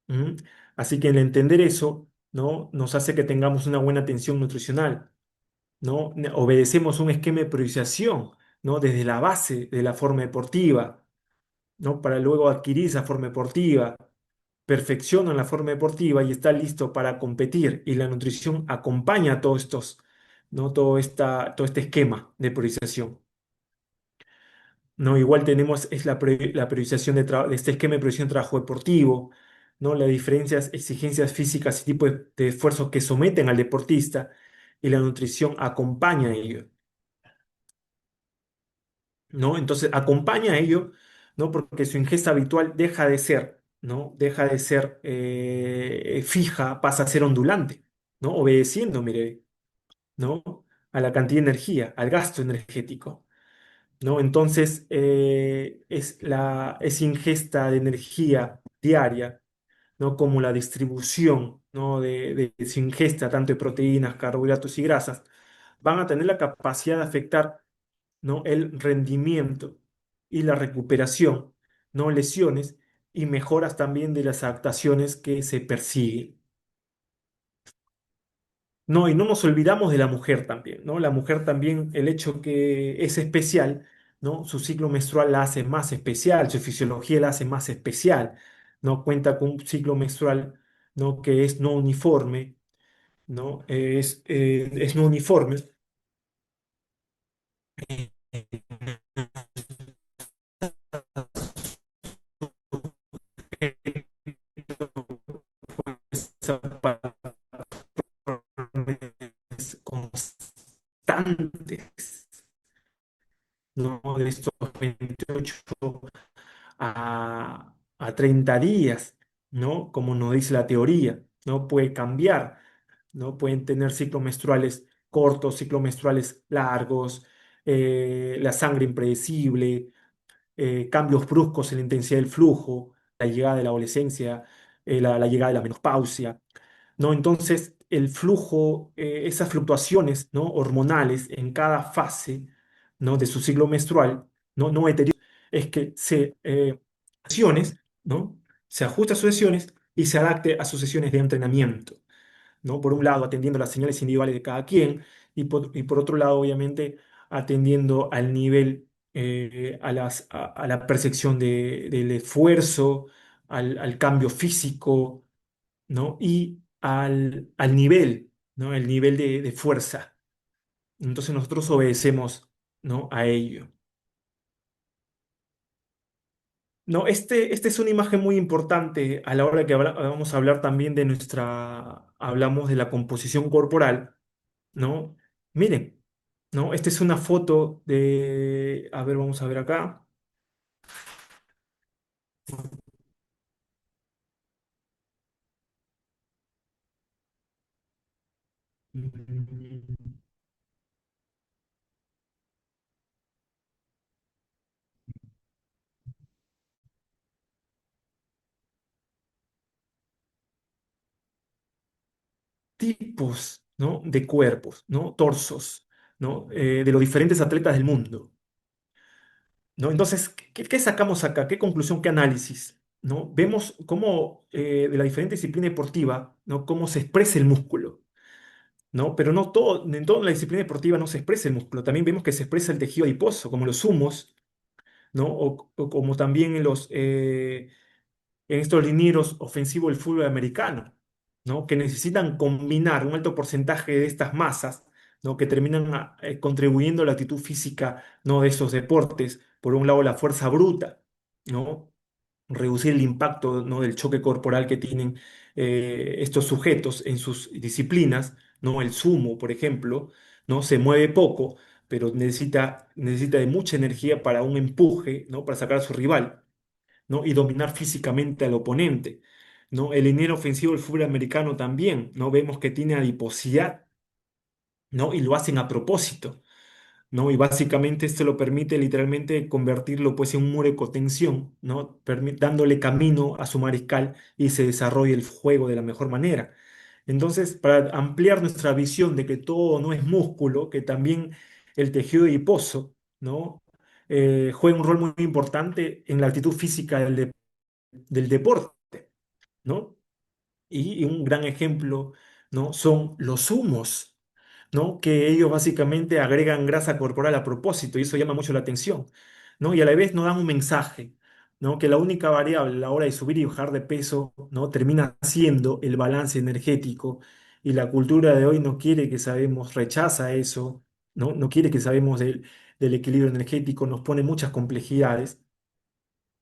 ¿Mm? Así que el entender eso, ¿no? Nos hace que tengamos una buena atención nutricional, ¿no? Obedecemos un esquema de priorización, ¿no? Desde la base de la forma deportiva, ¿no? Para luego adquirir esa forma deportiva, perfecciona la forma deportiva y está listo para competir. Y la nutrición acompaña todos estos, ¿no? Todo este esquema de priorización. ¿No? Igual tenemos es la priorización de este esquema de priorización de trabajo deportivo, ¿no? Las diferencias, exigencias físicas y tipos de esfuerzos que someten al deportista y la nutrición acompaña a ello, ¿no? Entonces acompaña a ello, ¿no? Porque su ingesta habitual deja de ser, ¿no? Deja de ser fija, pasa a ser ondulante, ¿no? Obedeciendo, mire, ¿no? A la cantidad de energía, al gasto energético. ¿No? Entonces, es ingesta de energía diaria, ¿no? Como la distribución, ¿no? de su ingesta, tanto de proteínas, carbohidratos y grasas, van a tener la capacidad de afectar, ¿no? El rendimiento y la recuperación, ¿no? Lesiones y mejoras también de las adaptaciones que se persiguen. No, y no nos olvidamos de la mujer también, ¿no? La mujer también, el hecho que es especial, ¿no? Su ciclo menstrual la hace más especial, su fisiología la hace más especial, ¿no? Cuenta con un ciclo menstrual, ¿no? Que es no uniforme, ¿no? Es no uniforme. Constantes, ¿no? De estos 28 a 30 días, ¿no? Como nos dice la teoría, ¿no? Puede cambiar, ¿no? Pueden tener ciclos menstruales cortos, ciclos menstruales largos, la sangre impredecible, cambios bruscos en la intensidad del flujo, la llegada de la adolescencia, la llegada de la menopausia, ¿no? Entonces, el flujo, esas fluctuaciones, ¿no? Hormonales en cada fase, ¿no? De su ciclo menstrual, no es que sesiones, ¿no? Se ajusta a sus sesiones y se adapte a sus sesiones de entrenamiento, ¿no? Por un lado, atendiendo las señales individuales de cada quien y por otro lado, obviamente, atendiendo al nivel, a la percepción del esfuerzo, al cambio físico, ¿no? Y al nivel, ¿no? El nivel de fuerza. Entonces nosotros obedecemos, ¿no? A ello. No, este es una imagen muy importante a la hora que vamos a hablar también de hablamos de la composición corporal, ¿no? Miren, ¿no? Esta es una foto a ver, vamos a ver acá. Mm, Tipos, ¿no? De cuerpos, ¿no? Torsos, ¿no? De los diferentes atletas del mundo. ¿No? Entonces, ¿qué sacamos acá? ¿Qué conclusión, qué análisis? ¿No? Vemos cómo de la diferente disciplina deportiva, ¿no? Cómo se expresa el músculo. ¿no? Pero no todo, en toda la disciplina deportiva no se expresa el músculo, también vemos que se expresa el tejido adiposo, como los humos, ¿no? O como también en estos linieros ofensivos del fútbol americano, ¿no? Que necesitan combinar un alto porcentaje de estas masas, ¿no? Que terminan contribuyendo a la actitud física, ¿no? De esos deportes. Por un lado, la fuerza bruta, ¿no? Reducir el impacto, ¿no? Del choque corporal que tienen estos sujetos en sus disciplinas, ¿no? El sumo, por ejemplo, ¿no? Se mueve poco, pero necesita de mucha energía para un empuje, ¿no? Para sacar a su rival, ¿no? Y dominar físicamente al oponente, ¿no? El liniero ofensivo del fútbol americano también, ¿no? Vemos que tiene adiposidad, ¿no? Y lo hacen a propósito, ¿no? Y básicamente esto lo permite literalmente convertirlo pues en un muro de contención, ¿no? Dándole camino a su mariscal y se desarrolle el juego de la mejor manera. Entonces, para ampliar nuestra visión de que todo no es músculo, que también el tejido adiposo, ¿no? Juega un rol muy importante en la actitud física del deporte, ¿no? Y un gran ejemplo, ¿no? Son los humos, ¿no? Que ellos básicamente agregan grasa corporal a propósito y eso llama mucho la atención, ¿no? Y a la vez nos dan un mensaje, ¿no? Que la única variable a la hora de subir y bajar de peso, ¿no? Termina siendo el balance energético y la cultura de hoy no quiere que sabemos, rechaza eso, ¿no? No quiere que sabemos del equilibrio energético, nos pone muchas complejidades,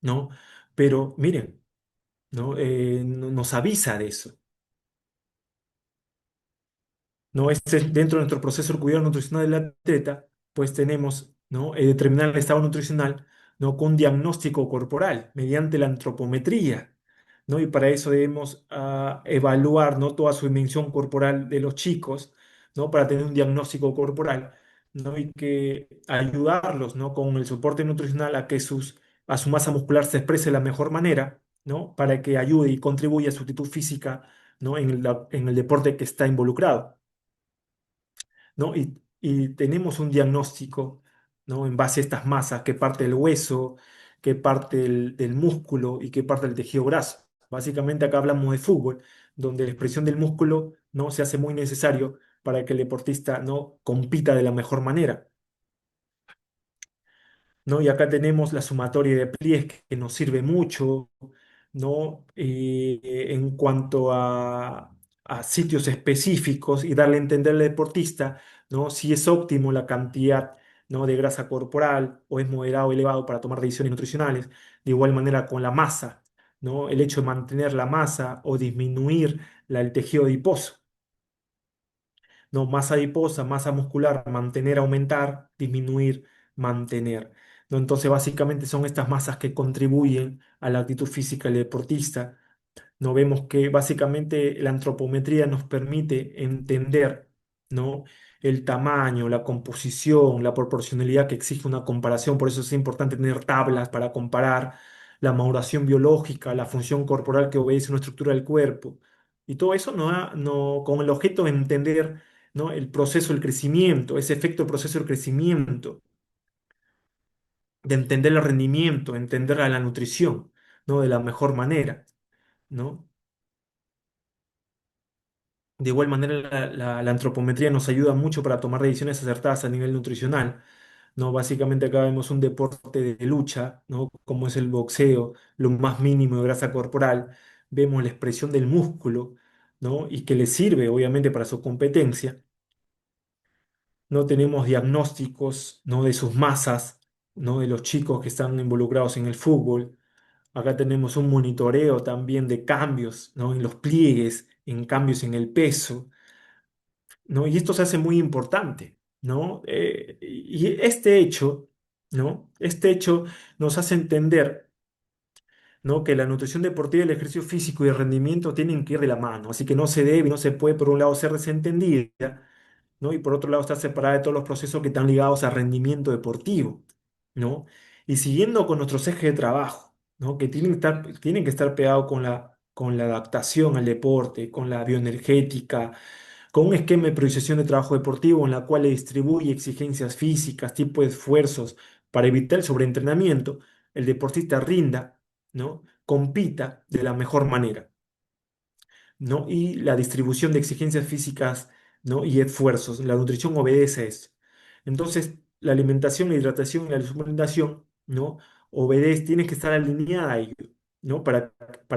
¿no? Pero miren, ¿no? Nos avisa de eso. ¿No? Dentro de nuestro proceso de cuidado nutricional del atleta, pues tenemos, ¿no? Determinar el estado nutricional, ¿no? Con un diagnóstico corporal mediante la antropometría, ¿no? Y para eso debemos evaluar, ¿no? Toda su dimensión corporal de los chicos, ¿no? Para tener un diagnóstico corporal, ¿no? Y que ayudarlos, ¿no? Con el soporte nutricional a que a su masa muscular se exprese de la mejor manera, ¿no? Para que ayude y contribuya a su actitud física, ¿no? En el deporte que está involucrado. ¿No? Y tenemos un diagnóstico, ¿no? En base a estas masas, qué parte del hueso, qué parte del músculo y qué parte del tejido graso. Básicamente acá hablamos de fútbol, donde la expresión del músculo no se hace muy necesario para que el deportista no compita de la mejor manera. ¿No? Y acá tenemos la sumatoria de pliegues que nos sirve mucho, ¿no? En cuanto a sitios específicos y darle a entender al deportista, ¿no? Si es óptimo la cantidad, ¿no? de grasa corporal o es moderado o elevado para tomar decisiones nutricionales. De igual manera con la masa, ¿no? El hecho de mantener la masa o disminuir el tejido adiposo. No, masa adiposa, masa muscular, mantener, aumentar, disminuir, mantener. ¿No? Entonces, básicamente son estas masas que contribuyen a la actitud física del deportista. No vemos que básicamente la antropometría nos permite entender, ¿no? El tamaño, la composición, la proporcionalidad que exige una comparación. Por eso es importante tener tablas para comparar la maduración biológica, la función corporal que obedece a una estructura del cuerpo. Y todo eso con el objeto de entender, ¿no? El proceso del crecimiento, ese efecto del proceso del crecimiento, de entender el rendimiento, entender a la nutrición, ¿no? De la mejor manera, ¿no? De igual manera, la antropometría nos ayuda mucho para tomar decisiones acertadas a nivel nutricional, ¿no? Básicamente acá vemos un deporte de lucha, ¿no? Como es el boxeo, lo más mínimo de grasa corporal, vemos la expresión del músculo, ¿no? Y que le sirve, obviamente, para su competencia. No tenemos diagnósticos, ¿no? De sus masas, ¿no? De los chicos que están involucrados en el fútbol. Acá tenemos un monitoreo también de cambios, ¿no? En los pliegues, en cambios en el peso, ¿no? Y esto se hace muy importante, ¿no? Y este hecho, ¿no? Este hecho nos hace entender, ¿no? Que la nutrición deportiva, el ejercicio físico y el rendimiento tienen que ir de la mano, así que no se debe y no se puede, por un lado, ser desentendida, ¿no? Y por otro lado, estar separada de todos los procesos que están ligados al rendimiento deportivo, ¿no? Y siguiendo con nuestros ejes de trabajo, ¿no? Que tienen que estar pegados con la adaptación al deporte, con la bioenergética, con un esquema de priorización de trabajo deportivo en la cual le distribuye exigencias físicas, tipo de esfuerzos para evitar el sobreentrenamiento, el deportista rinda, ¿no? Compita de la mejor manera, ¿no? Y la distribución de exigencias físicas ¿no? Y esfuerzos. La nutrición obedece a eso. Entonces, la alimentación, la hidratación y la suplementación, ¿no? Obedece, tiene que estar alineada a ello, ¿no? Para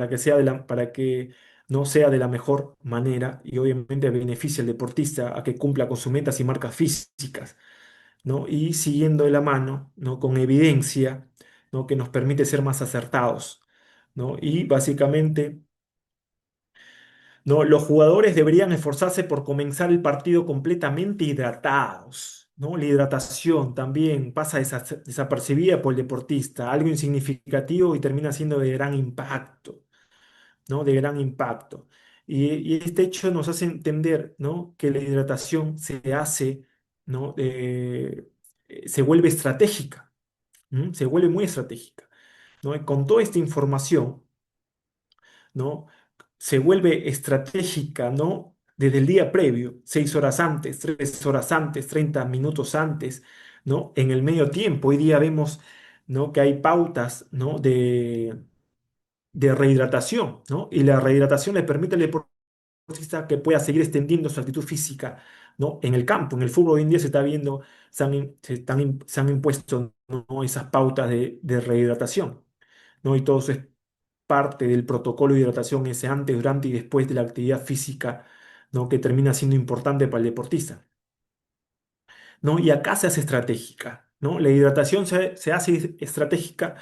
que sea para que no sea de la mejor manera y obviamente beneficie al deportista a que cumpla con sus metas y marcas físicas, ¿no? Y siguiendo de la mano, ¿no? Con evidencia, ¿no? Que nos permite ser más acertados, ¿no? Y básicamente, ¿no? Los jugadores deberían esforzarse por comenzar el partido completamente hidratados, ¿no? La hidratación también pasa desapercibida por el deportista, algo insignificativo y termina siendo de gran impacto, ¿no? De gran impacto. Y este hecho nos hace entender, ¿no? Que la hidratación se hace, ¿no? Se vuelve estratégica, ¿m? Se vuelve muy estratégica, ¿no? Y con toda esta información, ¿no? Se vuelve estratégica, ¿no? Desde el día previo, 6 horas antes, 3 horas antes, 30 minutos antes, ¿no? En el medio tiempo, hoy día vemos, ¿no? Que hay pautas, ¿no? De rehidratación, ¿no? Y la rehidratación le permite al deportista que pueda seguir extendiendo su actitud física, ¿no? En el campo, en el fútbol hoy en día se está viendo, se han impuesto, ¿no? Esas pautas de rehidratación, ¿no? Y todo eso es parte del protocolo de hidratación, ese antes, durante y después de la actividad física, ¿no? Que termina siendo importante para el deportista, ¿no? Y acá se hace estratégica, ¿no? La hidratación se hace estratégica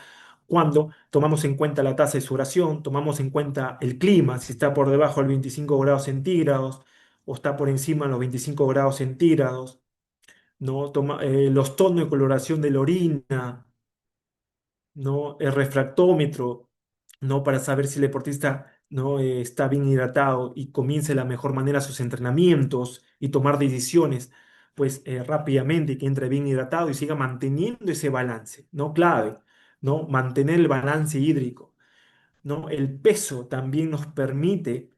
cuando tomamos en cuenta la tasa de sudoración, tomamos en cuenta el clima, si está por debajo de 25 grados centígrados o está por encima de los 25 grados centígrados, ¿no? Los tonos de coloración de la orina, ¿no? El refractómetro, ¿no? Para saber si el deportista, ¿no? Está bien hidratado y comience de la mejor manera sus entrenamientos y tomar decisiones, pues rápidamente, que entre bien hidratado y siga manteniendo ese balance, ¿no? Clave, ¿no? Mantener el balance hídrico, ¿no? El peso también nos permite,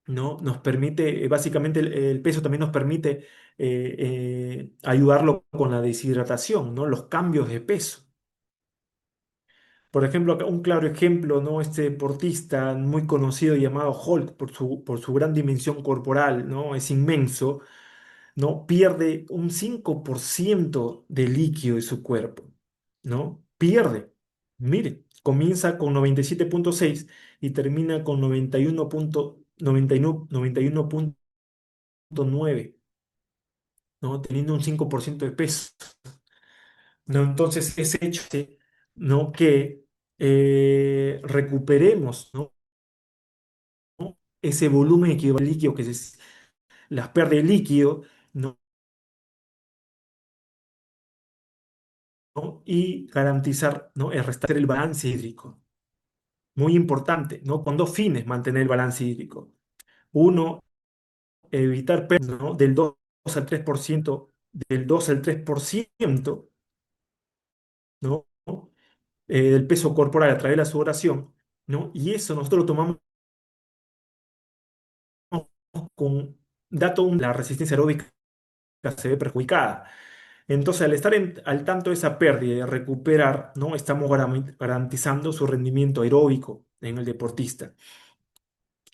¿no? Nos permite, básicamente el peso también nos permite ayudarlo con la deshidratación, ¿no? Los cambios de peso. Por ejemplo, acá un claro ejemplo, ¿no? Este deportista muy conocido llamado Hulk por su gran dimensión corporal, ¿no? Es inmenso, ¿no? Pierde un 5% de líquido de su cuerpo, ¿no? Pierde. Mire, comienza con 97,6 y termina con 91,9, ¿no? Teniendo un 5% de peso, ¿no? Entonces, ese hecho, ¿no? Que recuperemos, ¿no? Ese volumen equivalente líquido las pérdidas de líquido, ¿no? Y garantizar, ¿no? El restablecer el balance hídrico. Muy importante, ¿no? Con dos fines mantener el balance hídrico. Uno, evitar pérdidas, ¿no? Del 2 al 3%, ¿no? Del peso corporal a través de la sudoración, ¿no? Y eso nosotros lo tomamos con la resistencia aeróbica se ve perjudicada. Entonces, al estar al tanto de esa pérdida y de recuperar, ¿no? Estamos garantizando su rendimiento aeróbico en el deportista.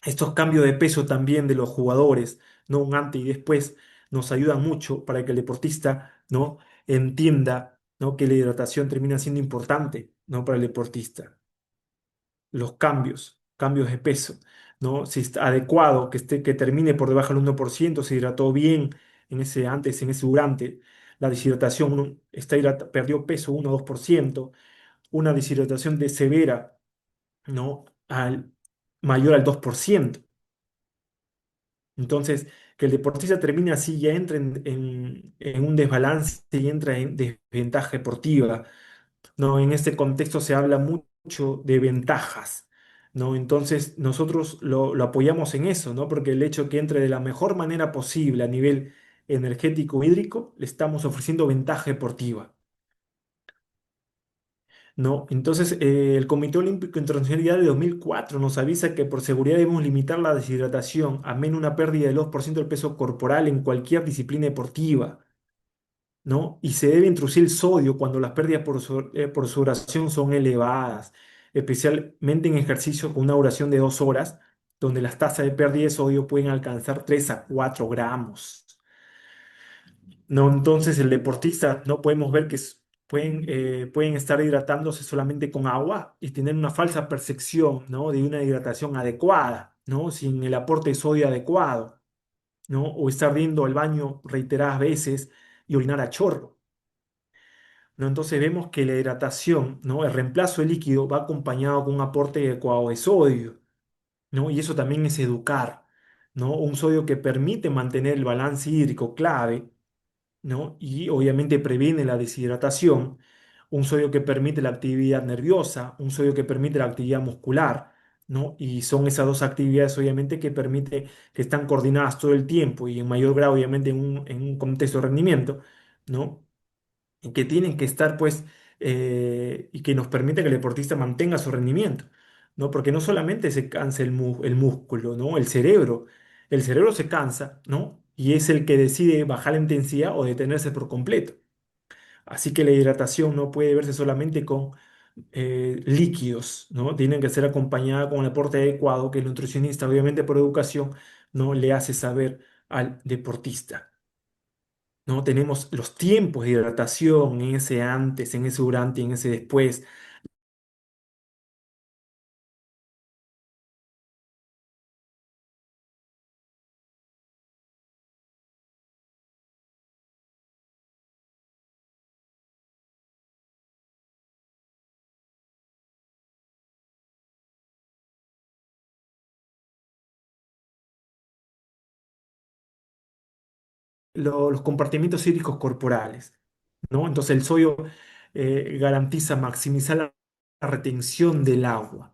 Estos cambios de peso también de los jugadores, ¿no? Un antes y después, nos ayudan mucho para que el deportista, ¿no? Entienda, ¿no? Que la hidratación termina siendo importante, ¿no? Para el deportista. Los cambios de peso, ¿no? Si está adecuado, que termine por debajo del 1%, se hidrató bien en ese antes, en ese durante. La deshidratación, perdió peso 1 o 2%, una deshidratación de severa, ¿no? Mayor al 2%. Entonces, que el deportista termine así, ya entra en un desbalance y entra en desventaja deportiva, ¿no? En este contexto se habla mucho de ventajas, ¿no? Entonces nosotros lo apoyamos en eso, ¿no? Porque el hecho que entre de la mejor manera posible a nivel energético hídrico, le estamos ofreciendo ventaja deportiva, ¿no? Entonces el Comité Olímpico Internacional ya de 2004 nos avisa que por seguridad debemos limitar la deshidratación a menos una pérdida del 2% del peso corporal en cualquier disciplina deportiva, ¿no? Y se debe introducir el sodio cuando las pérdidas por sudoración son elevadas, especialmente en ejercicios con una duración de 2 horas, donde las tasas de pérdida de sodio pueden alcanzar 3 a 4 gramos. ¿No? Entonces el deportista no podemos ver que pueden estar hidratándose solamente con agua y tener una falsa percepción, ¿no? De una hidratación adecuada, ¿no? Sin el aporte de sodio adecuado, ¿no? O estar yendo al baño reiteradas veces y orinar a chorro, ¿no? Entonces vemos que la hidratación, ¿no? El reemplazo de líquido va acompañado con un aporte adecuado de sodio, ¿no? Y eso también es educar, ¿no? Un sodio que permite mantener el balance hídrico clave, ¿no? Y obviamente previene la deshidratación, un sodio que permite la actividad nerviosa, un sodio que permite la actividad muscular, ¿no? Y son esas dos actividades obviamente que permite que están coordinadas todo el tiempo y en mayor grado obviamente en un contexto de rendimiento, ¿no? Y que tienen que estar pues y que nos permite que el deportista mantenga su rendimiento, ¿no? Porque no solamente se cansa el músculo, ¿no? El cerebro se cansa, ¿no? Y es el que decide bajar la intensidad o detenerse por completo. Así que la hidratación no puede verse solamente con líquidos, ¿no? Tienen que ser acompañada con el aporte adecuado que el nutricionista, obviamente por educación, no le hace saber al deportista. ¿No? Tenemos los tiempos de hidratación en ese antes, en ese durante y en ese después. Los compartimientos hídricos corporales, ¿no? Entonces el sodio garantiza maximizar la retención del agua.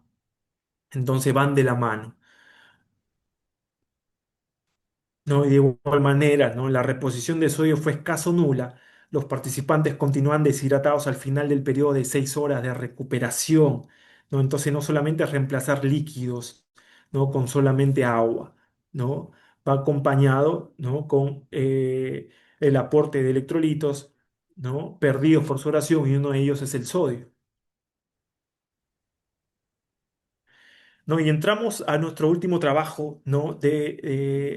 Entonces van de la mano. ¿No? Y de igual manera, ¿no? La reposición de sodio fue escaso o nula. Los participantes continúan deshidratados al final del periodo de 6 horas de recuperación, ¿no? Entonces no solamente es reemplazar líquidos, ¿no? Con solamente agua, ¿no? Va acompañado, ¿no? Con el aporte de electrolitos, ¿no? Perdidos por su oración y uno de ellos es el sodio. ¿No? Y entramos a nuestro último trabajo, ¿no?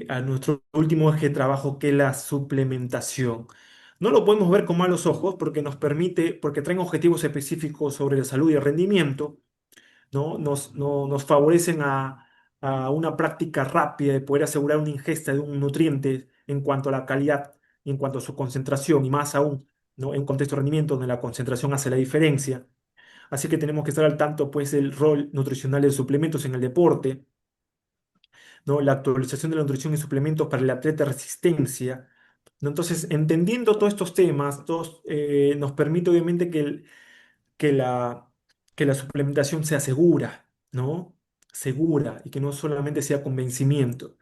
A nuestro último eje de trabajo, que es la suplementación. No lo podemos ver con malos ojos porque nos permite, porque traen objetivos específicos sobre la salud y el rendimiento, ¿no? Nos favorecen a una práctica rápida de poder asegurar una ingesta de un nutriente en cuanto a la calidad y en cuanto a su concentración, y más aún, ¿no? En un contexto de rendimiento donde la concentración hace la diferencia. Así que tenemos que estar al tanto, pues, del rol nutricional de suplementos en el deporte, ¿no? La actualización de la nutrición y suplementos para el atleta de resistencia, ¿no? Entonces, entendiendo todos estos temas, nos permite obviamente que la, que la suplementación sea segura, ¿no? Segura y que no solamente sea convencimiento.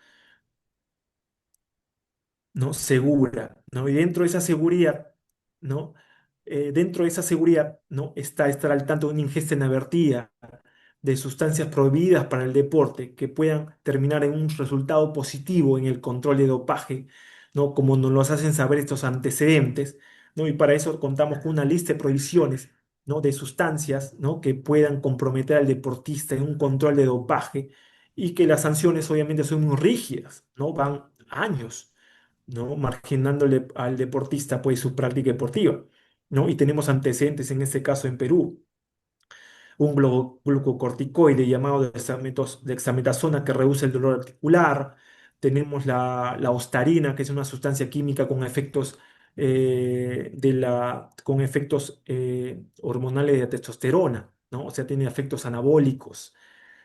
¿No? Segura, ¿no? Y dentro de esa seguridad, ¿no? Dentro de esa seguridad, ¿no? Está estar al tanto de una ingesta inadvertida de sustancias prohibidas para el deporte que puedan terminar en un resultado positivo en el control de dopaje, ¿no? Como nos los hacen saber estos antecedentes, ¿no? Y para eso contamos con una lista de prohibiciones, ¿no? De sustancias, ¿no? Que puedan comprometer al deportista en un control de dopaje y que las sanciones obviamente son muy rígidas, ¿no? Van años, ¿no? Marginándole al deportista pues su práctica deportiva, ¿no? Y tenemos antecedentes en este caso en Perú, un glucocorticoide llamado dexametasona que reduce el dolor articular, tenemos la ostarina, que es una sustancia química con efectos con efectos hormonales de testosterona, ¿no? O sea, tiene efectos anabólicos,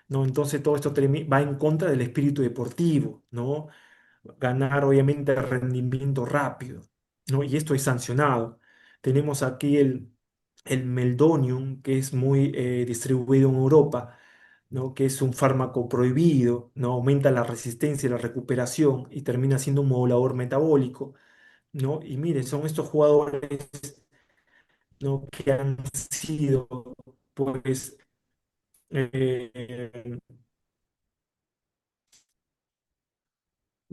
¿no? Entonces todo esto va en contra del espíritu deportivo, ¿no? Ganar obviamente rendimiento rápido, ¿no? Y esto es sancionado. Tenemos aquí el meldonium, que es muy distribuido en Europa, ¿no? Que es un fármaco prohibido, ¿no? Aumenta la resistencia y la recuperación y termina siendo un modulador metabólico, ¿no? Y miren, son estos jugadores, ¿no? Que han sido, pues, eh,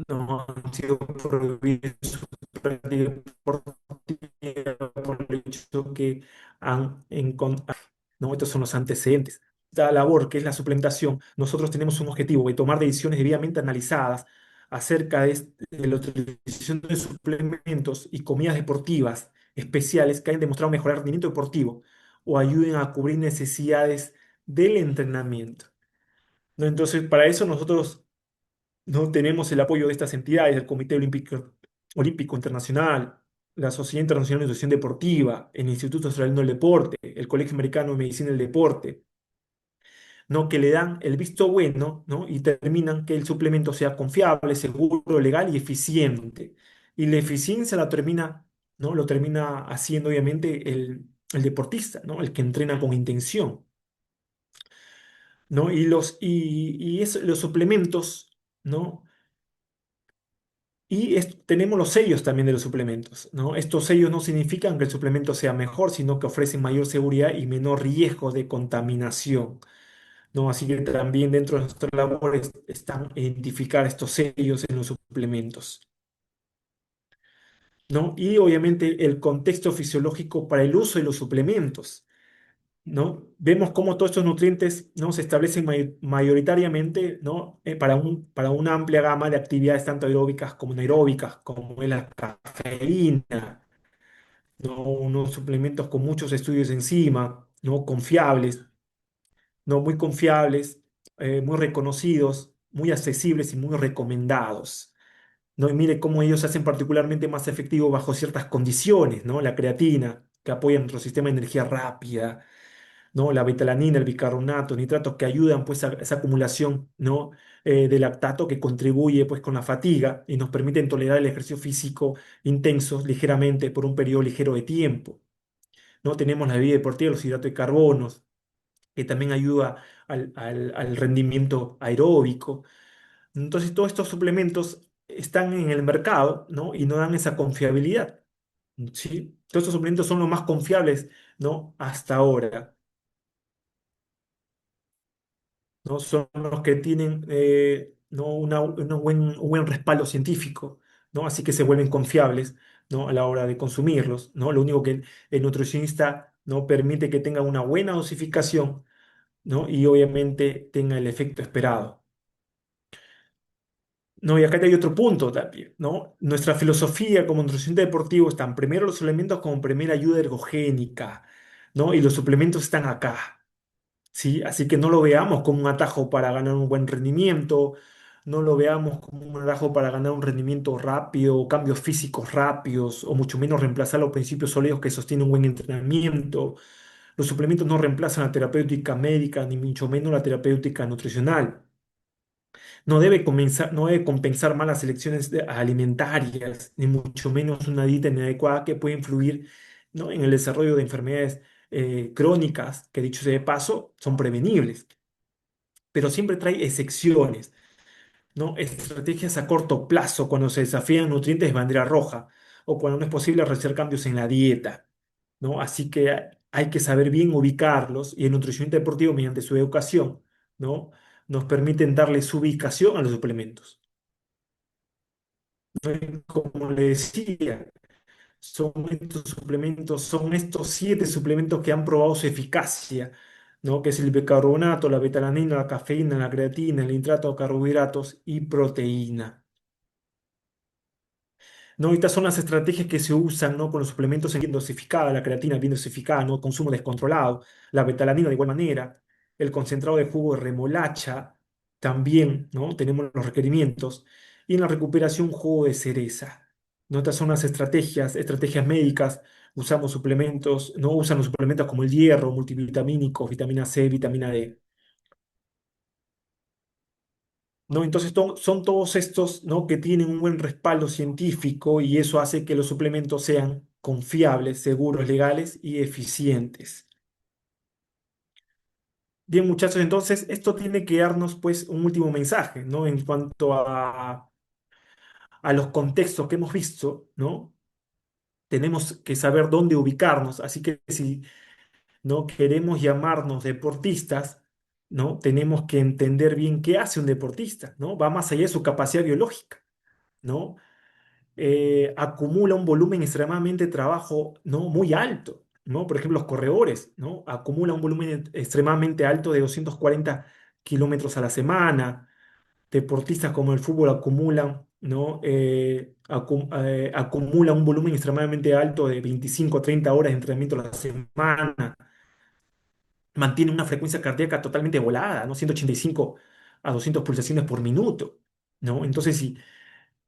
no han sido prohibidos su práctica deportiva por el hecho que han encontrado, ¿no? Estos son los antecedentes. esta labor que es la suplementación, nosotros tenemos un objetivo de tomar decisiones debidamente analizadas acerca de la utilización de suplementos y comidas deportivas especiales que hayan demostrado mejorar el rendimiento deportivo o ayuden a cubrir necesidades del entrenamiento. ¿No? Entonces, para eso nosotros no tenemos el apoyo de estas entidades, el Comité Olímpico Internacional, la Sociedad Internacional de Nutrición Deportiva, el Instituto Australiano del Deporte, el Colegio Americano de Medicina del Deporte, ¿no? Que le dan el visto bueno, ¿no? Y determinan que el suplemento sea confiable, seguro, legal y eficiente. Y la eficiencia la termina, ¿no? Lo termina haciendo obviamente el deportista, ¿no? El que entrena con intención, ¿no? Los suplementos, ¿no? Tenemos los sellos también de los suplementos, ¿no? Estos sellos no significan que el suplemento sea mejor, sino que ofrecen mayor seguridad y menor riesgo de contaminación, ¿no? Así que también dentro de nuestra labor están identificar estos sellos en los suplementos, ¿no? Y obviamente el contexto fisiológico para el uso de los suplementos, ¿no? Vemos cómo todos estos nutrientes, ¿no? Se establecen mayoritariamente, ¿no? Para una amplia gama de actividades tanto aeróbicas como anaeróbicas, como es la cafeína, ¿no? Unos suplementos con muchos estudios encima, ¿no? Confiables, ¿no? Muy confiables, muy reconocidos, muy accesibles y muy recomendados, ¿no? Y mire cómo ellos se hacen particularmente más efectivos bajo ciertas condiciones, ¿no? La creatina, que apoya nuestro sistema de energía rápida, ¿no? La betalanina, el bicarbonato, nitratos que ayudan pues a esa acumulación, ¿no? De lactato que contribuye pues con la fatiga y nos permiten tolerar el ejercicio físico intenso ligeramente por un periodo ligero de tiempo, ¿no? Tenemos la bebida deportiva, los hidratos de carbono, que también ayuda al rendimiento aeróbico. Entonces, todos estos suplementos están en el mercado, ¿no? Y no dan esa confiabilidad, ¿sí? Todos estos suplementos son los más confiables, ¿no? Hasta ahora, ¿no? Son los que tienen, ¿no? Un buen respaldo científico, ¿no? Así que se vuelven confiables, ¿no? A la hora de consumirlos, ¿no? Lo único que el nutricionista no permite que tenga una buena dosificación, ¿no? Y obviamente tenga el efecto esperado. No, y acá hay otro punto también, ¿no? Nuestra filosofía como nutricionista deportivo están primero los suplementos como primera ayuda ergogénica, ¿no? Y los suplementos están acá, ¿sí? Así que no lo veamos como un atajo para ganar un buen rendimiento, no lo veamos como un atajo para ganar un rendimiento rápido, cambios físicos rápidos, o mucho menos reemplazar los principios sólidos que sostienen un buen entrenamiento. Los suplementos no reemplazan la terapéutica médica, ni mucho menos la terapéutica nutricional. No debe compensar malas elecciones alimentarias, ni mucho menos una dieta inadecuada que puede influir, ¿no? En el desarrollo de enfermedades crónicas, que dicho sea de paso, son prevenibles. Pero siempre trae excepciones, ¿no? Estrategias a corto plazo cuando se desafían nutrientes de bandera roja o cuando no es posible realizar cambios en la dieta, ¿no? Así que hay que saber bien ubicarlos y el nutricionista deportivo, mediante su educación, ¿no? Nos permiten darle su ubicación a los suplementos. Como le decía, son estos 7 suplementos que han probado su eficacia, ¿no? Que es el bicarbonato, la betalanina, la cafeína, la creatina, el nitrato de carbohidratos y proteína. ¿No? Estas son las estrategias que se usan, ¿no? Con los suplementos bien dosificada, la creatina bien dosificada, ¿no? Consumo descontrolado, la betalanina de igual manera, el concentrado de jugo de remolacha, también, ¿no? Tenemos los requerimientos, y en la recuperación jugo de cereza. ¿No? Estas son las estrategias médicas, usamos suplementos, no usan los suplementos como el hierro, multivitamínicos, vitamina C, vitamina D. ¿No? Entonces son todos estos, ¿no? Que tienen un buen respaldo científico y eso hace que los suplementos sean confiables, seguros, legales y eficientes. Bien, muchachos, entonces esto tiene que darnos pues un último mensaje, ¿no? En cuanto a los contextos que hemos visto, ¿no? Tenemos que saber dónde ubicarnos, así que si no queremos llamarnos deportistas, ¿no? Tenemos que entender bien qué hace un deportista, ¿no? Va más allá de su capacidad biológica, ¿no? Acumula un volumen extremadamente de trabajo, ¿no? Muy alto, ¿no? Por ejemplo, los corredores, ¿no? Acumulan un volumen extremadamente alto de 240 kilómetros a la semana. Deportistas como el fútbol acumulan, ¿no? Acumulan un volumen extremadamente alto de 25 a 30 horas de entrenamiento a la semana. Mantienen una frecuencia cardíaca totalmente volada, ¿no? 185 a 200 pulsaciones por minuto, ¿no? Entonces, si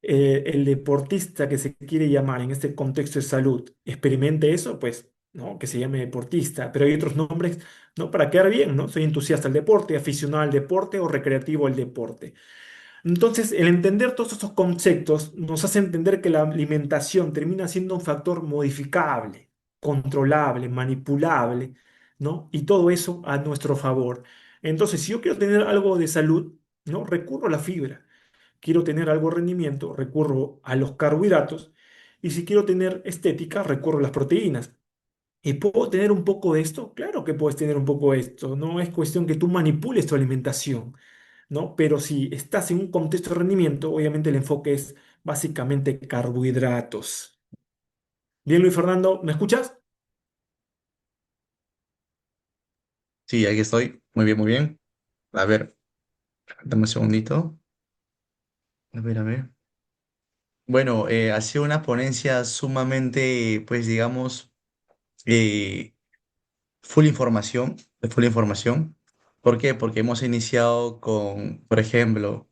el deportista que se quiere llamar en este contexto de salud experimente eso, pues, ¿no? Que se llame deportista. Pero hay otros nombres, ¿no? Para quedar bien, ¿no? Soy entusiasta del deporte, aficionado al deporte o recreativo al deporte. Entonces, el entender todos estos conceptos nos hace entender que la alimentación termina siendo un factor modificable, controlable, manipulable, ¿no? Y todo eso a nuestro favor. Entonces, si yo quiero tener algo de salud, ¿no? Recurro a la fibra. Quiero tener algo de rendimiento, recurro a los carbohidratos. Y si quiero tener estética, recurro a las proteínas. ¿Y puedo tener un poco de esto? Claro que puedes tener un poco de esto. No es cuestión que tú manipules tu alimentación, ¿no? Pero si estás en un contexto de rendimiento, obviamente el enfoque es básicamente carbohidratos. Bien, Luis Fernando, ¿me escuchas? Sí, aquí estoy. Muy bien, muy bien. A ver, dame un segundito. A ver, a ver. Bueno, ha sido una ponencia sumamente, pues digamos, eh, full información, de full información. ¿Por qué? Porque hemos iniciado con, por ejemplo,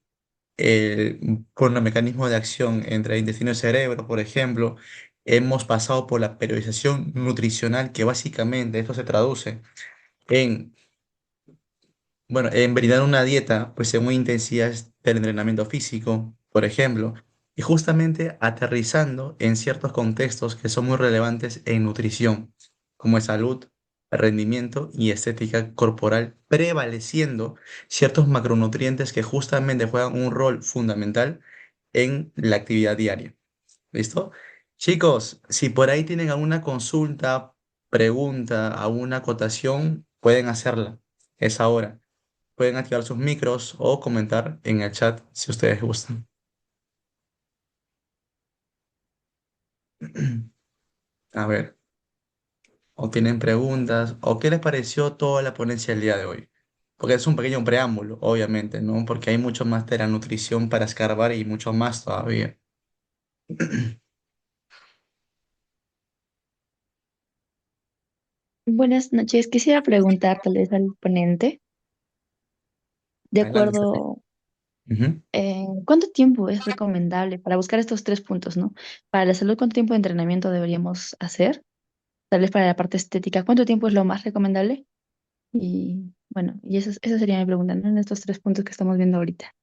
con el mecanismo de acción entre el intestino y el cerebro, por ejemplo. Hemos pasado por la periodización nutricional, que básicamente esto se traduce en bueno, en brindar una dieta, pues según intensidades del entrenamiento físico, por ejemplo, y justamente aterrizando en ciertos contextos que son muy relevantes en nutrición, como es salud, rendimiento y estética corporal, prevaleciendo ciertos macronutrientes que justamente juegan un rol fundamental en la actividad diaria. ¿Listo? Chicos, si por ahí tienen alguna consulta, pregunta, alguna acotación, pueden hacerla. Es ahora. Pueden activar sus micros o comentar en el chat si ustedes gustan. A ver, o tienen preguntas, o qué les pareció toda la ponencia del día de hoy. Porque es un pequeño preámbulo, obviamente, ¿no? Porque hay mucho más de la nutrición para escarbar y mucho más todavía. Buenas noches. Quisiera preguntar tal vez al ponente, de Adelante, Stephanie. acuerdo, Ujú. ¿cuánto tiempo es recomendable para buscar estos tres puntos, ¿no? Para la salud, ¿cuánto tiempo de entrenamiento deberíamos hacer? Tal vez para la parte estética, ¿cuánto tiempo es lo más recomendable? Y bueno, y esa sería mi pregunta, ¿no? En estos tres puntos que estamos viendo ahorita.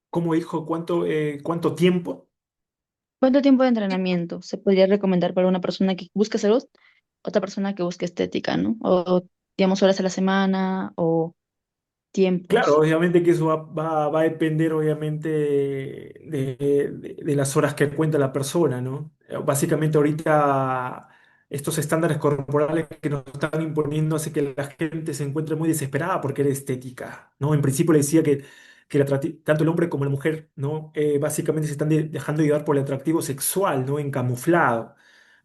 ¿Cómo dijo cuánto tiempo? ¿Cuánto tiempo de entrenamiento se podría recomendar para una persona que busca salud, otra persona que busca estética, ¿no? O digamos horas a la semana o Claro, tiempos. obviamente que eso va a depender, obviamente, de las horas que cuenta la persona, ¿no? Básicamente ahorita estos estándares corporales que nos están imponiendo hace que la gente se encuentre muy desesperada por querer estética, ¿no? En principio le decía que tanto el hombre como la mujer, ¿no? Básicamente se están dejando llevar por el atractivo sexual, ¿no? Encamuflado,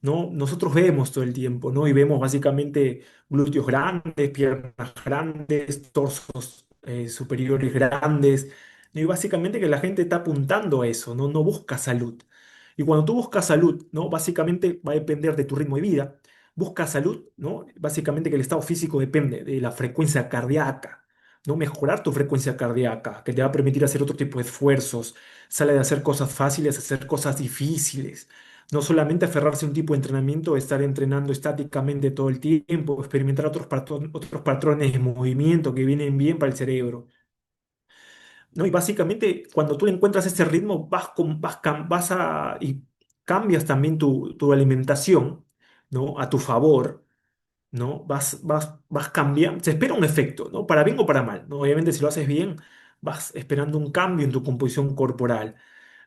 ¿no? Nosotros vemos todo el tiempo, ¿no? Y vemos básicamente glúteos grandes, piernas grandes, torsos superiores grandes. ¿No? Y básicamente que la gente está apuntando a eso, ¿no? No busca salud. Y cuando tú buscas salud, ¿no? Básicamente va a depender de tu ritmo de vida. Busca salud, ¿no? Básicamente que el estado físico depende de la frecuencia cardíaca, ¿no? Mejorar tu frecuencia cardíaca, que te va a permitir hacer otro tipo de esfuerzos. Sale de hacer cosas fáciles a hacer cosas difíciles. No solamente aferrarse a un tipo de entrenamiento, estar entrenando estáticamente todo el tiempo, experimentar otros patrones de movimiento que vienen bien para el cerebro. ¿No? Y básicamente, cuando tú le encuentras ese ritmo, y cambias también tu alimentación, ¿no? A tu favor, ¿no? Vas cambiando, se espera un efecto, ¿no? Para bien o para mal, ¿no? Obviamente, si lo haces bien, vas esperando un cambio en tu composición corporal,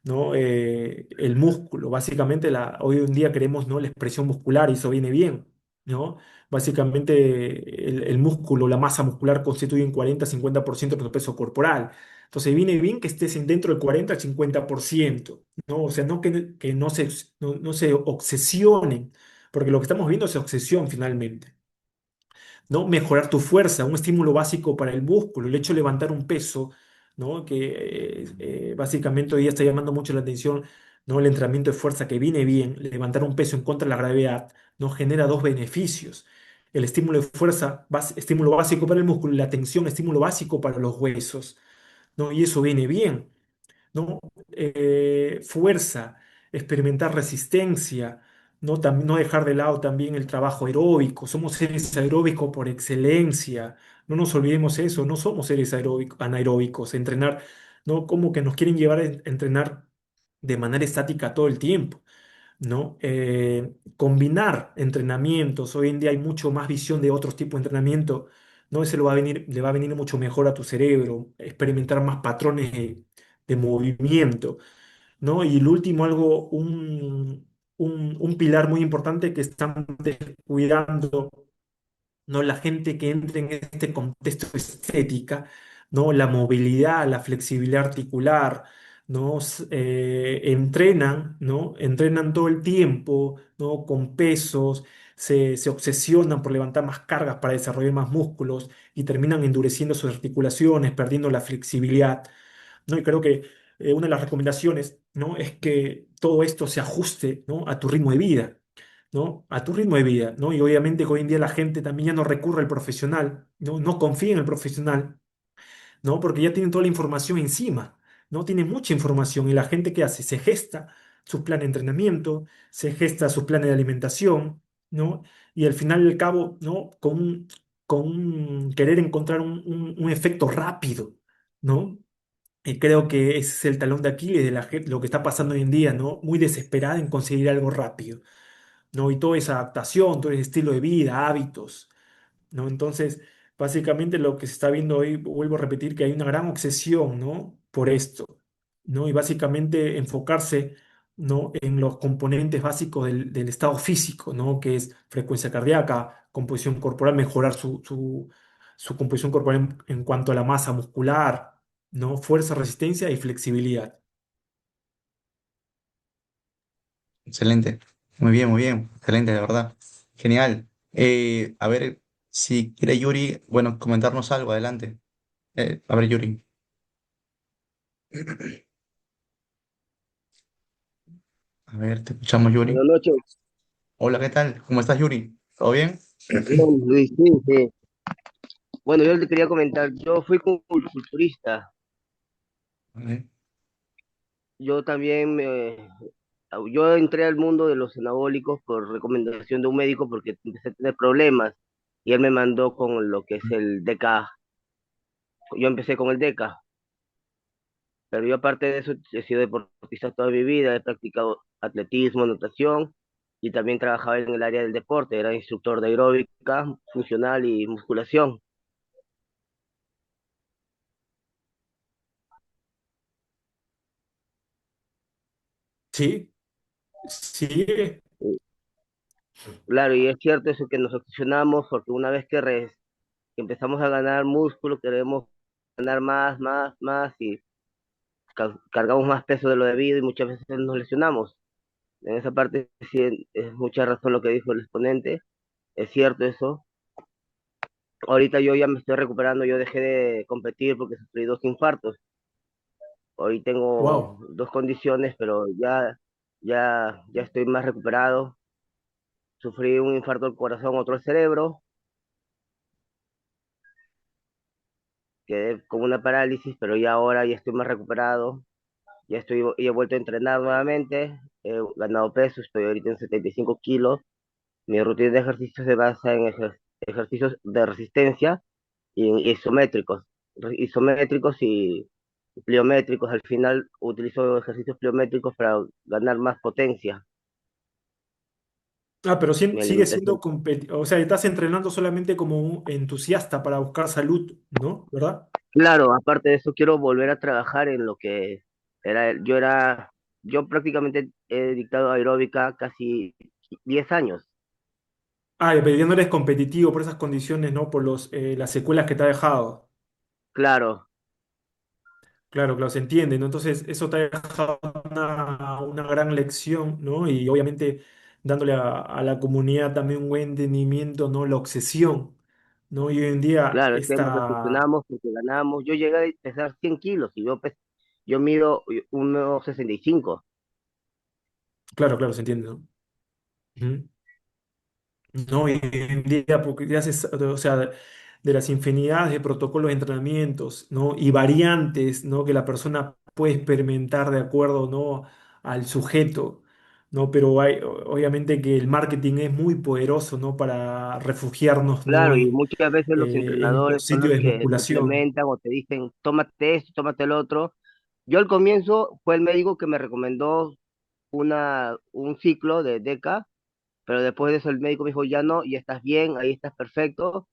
¿no? El músculo, básicamente hoy en día queremos, ¿no? La expresión muscular y eso viene bien. ¿no? Básicamente el músculo, la masa muscular constituye un 40-50% de tu peso corporal. Entonces viene bien que estés dentro del 40 al 50%, ¿no? O sea, que no se obsesionen, porque lo que estamos viendo es obsesión finalmente. ¿No? Mejorar tu fuerza, un estímulo básico para el músculo, el hecho de levantar un peso, ¿no? Que básicamente hoy día está llamando mucho la atención, ¿no? El entrenamiento de fuerza que viene bien, levantar un peso en contra de la gravedad, nos genera dos beneficios. El estímulo de fuerza, estímulo básico para el músculo, y la tensión, estímulo básico para los huesos, ¿no? Y eso viene bien. ¿No? Fuerza, experimentar resistencia, ¿no? No dejar de lado también el trabajo aeróbico. Somos seres aeróbicos por excelencia. No nos olvidemos eso, no somos seres anaeróbicos. Entrenar, ¿no? Como que nos quieren llevar a entrenar de manera estática todo el tiempo. ¿No? Combinar entrenamientos. Hoy en día hay mucho más visión de otros tipos de entrenamiento, ¿no? Ese le va a venir mucho mejor a tu cerebro, experimentar más patrones de movimiento, ¿no? Y el último, un pilar muy importante que estamos descuidando, ¿no? La gente que entre en este contexto estética, ¿no? La movilidad, la flexibilidad articular, ¿no? Entrenan, ¿no? Entrenan todo el tiempo, ¿no? Con pesos, se obsesionan por levantar más cargas para desarrollar más músculos y terminan endureciendo sus articulaciones, perdiendo la flexibilidad, ¿no? Y creo que una de las recomendaciones, ¿no? Es que todo esto se ajuste, ¿no? A tu ritmo de vida, ¿no? A tu ritmo de vida, ¿no? Y obviamente que hoy en día la gente también ya no recurre al profesional, ¿no? No confía en el profesional, ¿no? Porque ya tienen toda la información encima, ¿no? Tienen mucha información y la gente que hace, se gesta sus planes de entrenamiento, se gesta sus planes de alimentación, ¿no? Y al final del cabo, ¿no? Querer encontrar un efecto rápido, ¿no? Y creo que ese es el talón de Aquiles de la gente, lo que está pasando hoy en día, ¿no? Muy desesperada en conseguir algo rápido, ¿no? Y toda esa adaptación, todo ese estilo de vida, hábitos, ¿no? Entonces, básicamente lo que se está viendo hoy, vuelvo a repetir que hay una gran obsesión, ¿no? Por esto, ¿no? Y básicamente enfocarse, ¿no? En los componentes básicos del estado físico, ¿no? Que es frecuencia cardíaca, composición corporal, mejorar su composición corporal en cuanto a la masa muscular, ¿no? Fuerza, resistencia y flexibilidad. Excelente. Muy bien. Excelente, de verdad. Genial. A ver, si quiere Yuri, bueno, comentarnos algo, adelante. A ver, Yuri. A ver, te escuchamos, Yuri. Buenas noches. Hola, ¿qué tal? ¿Cómo estás, Yuri? ¿Todo bien? Bien, Luis, sí, sí. Bueno, yo le quería comentar, yo fui culturista. Vale. Yo también yo entré al mundo de los anabólicos por recomendación de un médico porque empecé a tener problemas y él me mandó con lo que es el DK. Yo empecé con el DK, pero yo aparte de eso he sido deportista toda mi vida, he practicado atletismo, natación y también trabajaba en el área del deporte, era instructor de aeróbica, funcional y musculación. Sí, sí. Claro, y es cierto eso que nos obsesionamos porque una vez que empezamos a ganar músculo, queremos ganar más, más, más y cargamos más peso de lo debido y muchas veces nos lesionamos. En esa parte sí es mucha razón lo que dijo el exponente, es cierto eso. Ahorita yo ya me estoy recuperando, yo dejé de competir porque sufrí dos infartos. Hoy tengo Wow. dos condiciones, pero ya estoy más recuperado. Sufrí un infarto al corazón, otro al cerebro, quedé con una parálisis, pero ya ahora ya estoy más recuperado, ya he vuelto a entrenar nuevamente, he ganado peso, estoy ahorita en 75 kilos, mi rutina de ejercicio se basa en ejercicios de resistencia y en isométricos y pliométricos, al final utilizo ejercicios pliométricos para ganar más potencia, Ah, pero mi sigue siendo alimentación. o sea, estás entrenando solamente como un entusiasta para buscar salud, ¿no? ¿Verdad? Claro, aparte de eso, quiero volver a trabajar en lo que yo prácticamente he dictado aeróbica casi 10 años. pero ya no eres competitivo por esas condiciones, ¿no? Por las secuelas que te ha dejado. Claro, Claro, claro, se entiende, ¿no? Entonces, eso te ha dejado una gran lección, ¿no? Y obviamente dándole a la comunidad también un buen entendimiento, ¿no? La obsesión, ¿no? Y hoy en día claro, es que nos esta... obsesionamos porque ganamos. Yo llegué a pesar 100 kilos y yo mido 1,65. Claro, claro, se entiende, ¿no? Ujú. No, y hoy en día, porque ya o sea, de las infinidades de protocolos de entrenamientos, ¿no? Y variantes, ¿no? Que la persona puede experimentar de acuerdo, ¿no? Al sujeto, ¿no? Pero obviamente que el marketing es muy poderoso, ¿no? Para refugiarnos, ¿no? Claro, y muchas veces los En entrenadores los son sitios los de que musculación. suplementan o te dicen, tómate esto, tómate el otro. Yo al comienzo fue el médico que me recomendó un ciclo de DECA, pero después de eso el médico me dijo, ya no, ya estás bien, ahí estás perfecto.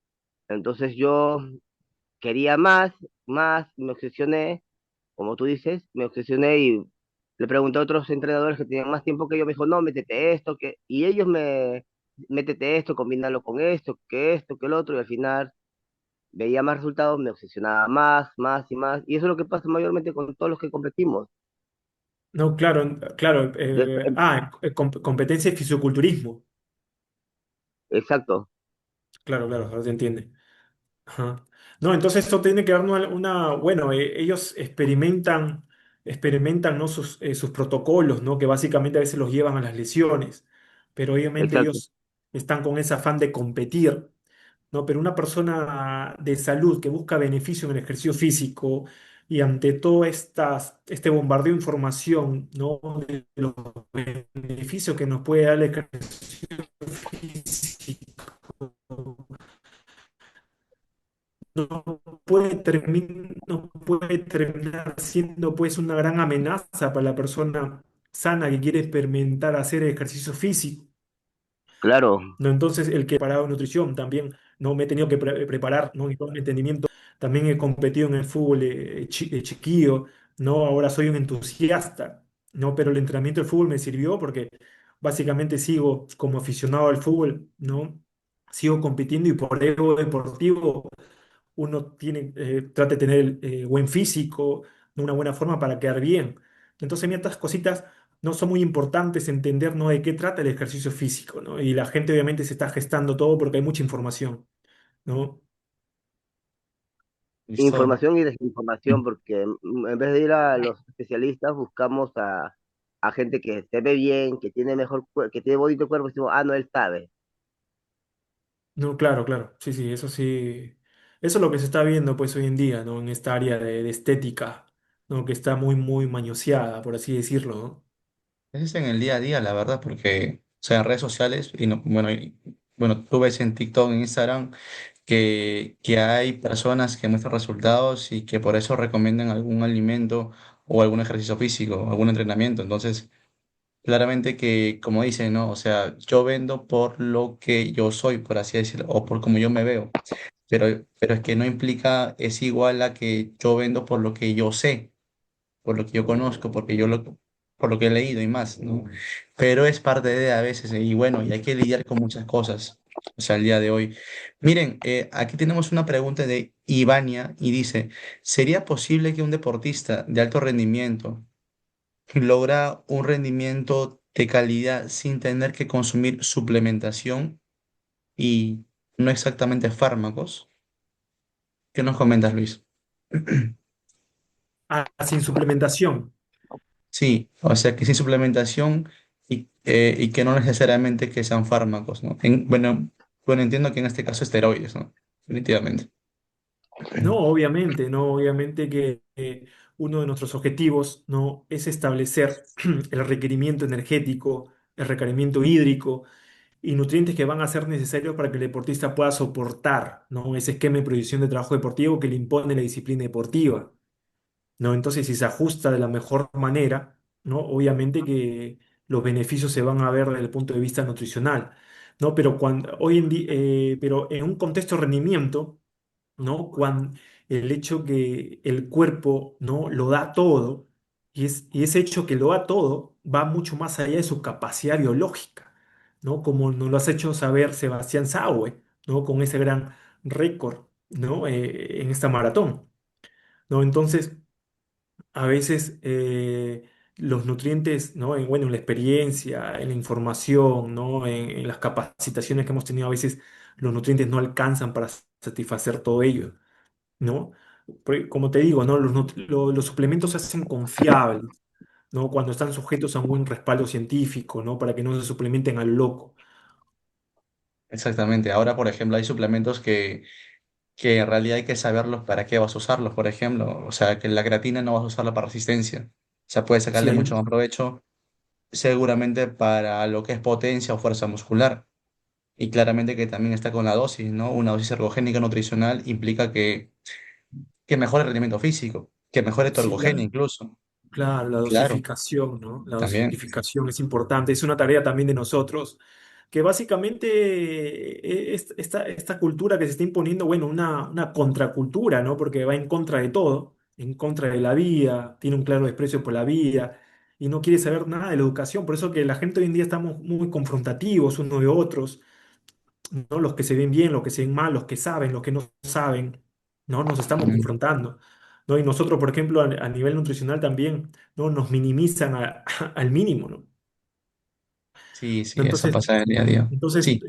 Entonces yo quería más, me obsesioné, como tú dices, me obsesioné y le pregunté a otros entrenadores que tenían más tiempo que yo, me dijo, no, métete esto, y ellos métete esto, combínalo con esto, que el otro, y al final veía más resultados, me obsesionaba más y más, y eso es lo que pasa mayormente con todos los que competimos. No, claro, claro. De- Competencia y fisiculturismo. exacto, Claro, claro, ahora se entiende. Ajá. No, entonces esto tiene que dar bueno, ellos experimentan, ¿no? sus protocolos, ¿no? Que básicamente a veces los llevan a las lesiones, pero obviamente exacto. ellos están con ese afán de competir, ¿no? Pero una persona de salud que busca beneficio en el ejercicio físico y ante todo este bombardeo de información, ¿no? De los beneficios que nos puede dar el ejercicio físico no no puede terminar siendo pues una gran amenaza para la persona sana que quiere experimentar hacer ejercicio físico. Claro, ¿No? Entonces, el que he parado en nutrición también, no me he tenido que preparar, ¿no? Y todo mi entendimiento, también he competido en el fútbol chiquillo, ¿no? Ahora soy un entusiasta, ¿no? Pero el entrenamiento del fútbol me sirvió porque básicamente sigo como aficionado al fútbol, ¿no? Sigo compitiendo y por ego deportivo uno trata de tener buen físico, una buena forma para quedar bien. Entonces, mira, estas cositas no son muy importantes entender, ¿no? De qué trata el ejercicio físico, ¿no? Y la gente obviamente se está gestando todo porque hay mucha información, ¿no? Listo. información y desinformación, porque en vez de ir a los especialistas, buscamos a gente que se ve bien, que tiene que tiene bonito cuerpo, y decimos, ah, no, él sabe. No, claro, claro, sí, sí, eso sí. Eso es lo que se está viendo pues hoy en día, ¿no? En esta área de estética, ¿no? Que está muy, muy mañoseada, por así decirlo, ¿no? Es en el día a día, la verdad, porque, o sea, en redes sociales, y no, bueno, bueno, tú ves en TikTok, en Instagram, que hay personas que muestran resultados y que por eso recomiendan algún alimento o algún ejercicio físico, algún entrenamiento. Entonces, claramente que, como dicen, ¿no? O sea, yo vendo por lo que yo soy, por así decirlo, o por cómo yo me veo. Pero es que no implica, es igual a que yo vendo por lo que yo sé, por lo que yo conozco, por lo que he leído y más, ¿no? Pero es parte de a veces, y bueno, y hay que lidiar con muchas cosas, o sea, el día de hoy. Miren, aquí tenemos una pregunta de Ivania y dice, ¿sería posible que un deportista de alto rendimiento logra un rendimiento de calidad sin tener que consumir suplementación y no exactamente fármacos? ¿Qué nos comentas, Luis? Ah, sin suplementación. Sí, o sea que sin suplementación y que no necesariamente que sean fármacos, ¿no? Bueno, entiendo que en este caso esteroides, ¿no? Definitivamente. No, obviamente, no, obviamente que uno de nuestros objetivos, ¿no? Es establecer el requerimiento energético, el requerimiento hídrico y nutrientes que van a ser necesarios para que el deportista pueda soportar, ¿no? Ese esquema de proyección de trabajo deportivo que le impone la disciplina deportiva, ¿no? Entonces, si se ajusta de la mejor manera, ¿no? Obviamente que los beneficios se van a ver desde el punto de vista nutricional, ¿no? Pero hoy en día, pero en un contexto de rendimiento, ¿no? Cuando el hecho que el cuerpo, ¿no? Lo da todo, y ese hecho que lo da todo va mucho más allá de su capacidad biológica, ¿no? Como nos lo has hecho saber Sebastián Saue, ¿no? Con ese gran récord, ¿no? En esta maratón, ¿no? Entonces, a veces los nutrientes, ¿no? Bueno, en la experiencia, en la información, ¿no? En las capacitaciones que hemos tenido, a veces los nutrientes no alcanzan para satisfacer todo ello, ¿no? Como te digo, ¿no? Los suplementos se hacen confiables, ¿no? Cuando están sujetos a un buen respaldo científico, ¿no? Para que no se suplementen al loco. Exactamente. Ahora, por ejemplo, hay suplementos que en realidad hay que saberlos para qué vas a usarlos, por ejemplo. O sea, que la creatina no vas a usarla para resistencia. O sea, puedes Sí, sacarle mucho más provecho seguramente para lo que es potencia o fuerza muscular. Y claramente que también está con la dosis, ¿no? Una dosis ergogénica nutricional implica que mejore el rendimiento físico, que mejore tu sí, ergogenia incluso. claro, la Claro, dosificación, ¿no? La también. dosificación es importante, es una tarea también de nosotros, que básicamente esta cultura que se está imponiendo, bueno, una contracultura, ¿no? Porque va en contra de todo, en contra de la vida, tiene un claro desprecio por la vida y no quiere saber nada de la educación, por eso que la gente hoy en día estamos muy confrontativos unos de otros, ¿no? Los que se ven bien, los que se ven mal, los que saben, los que no saben, ¿no? Nos estamos Ujú. confrontando, ¿no? Y nosotros, por ejemplo, a nivel nutricional también, ¿no? Nos minimizan al mínimo, ¿no? Sí, ¿No? sí, eso Entonces, pasa en el día a día. entonces, Sí,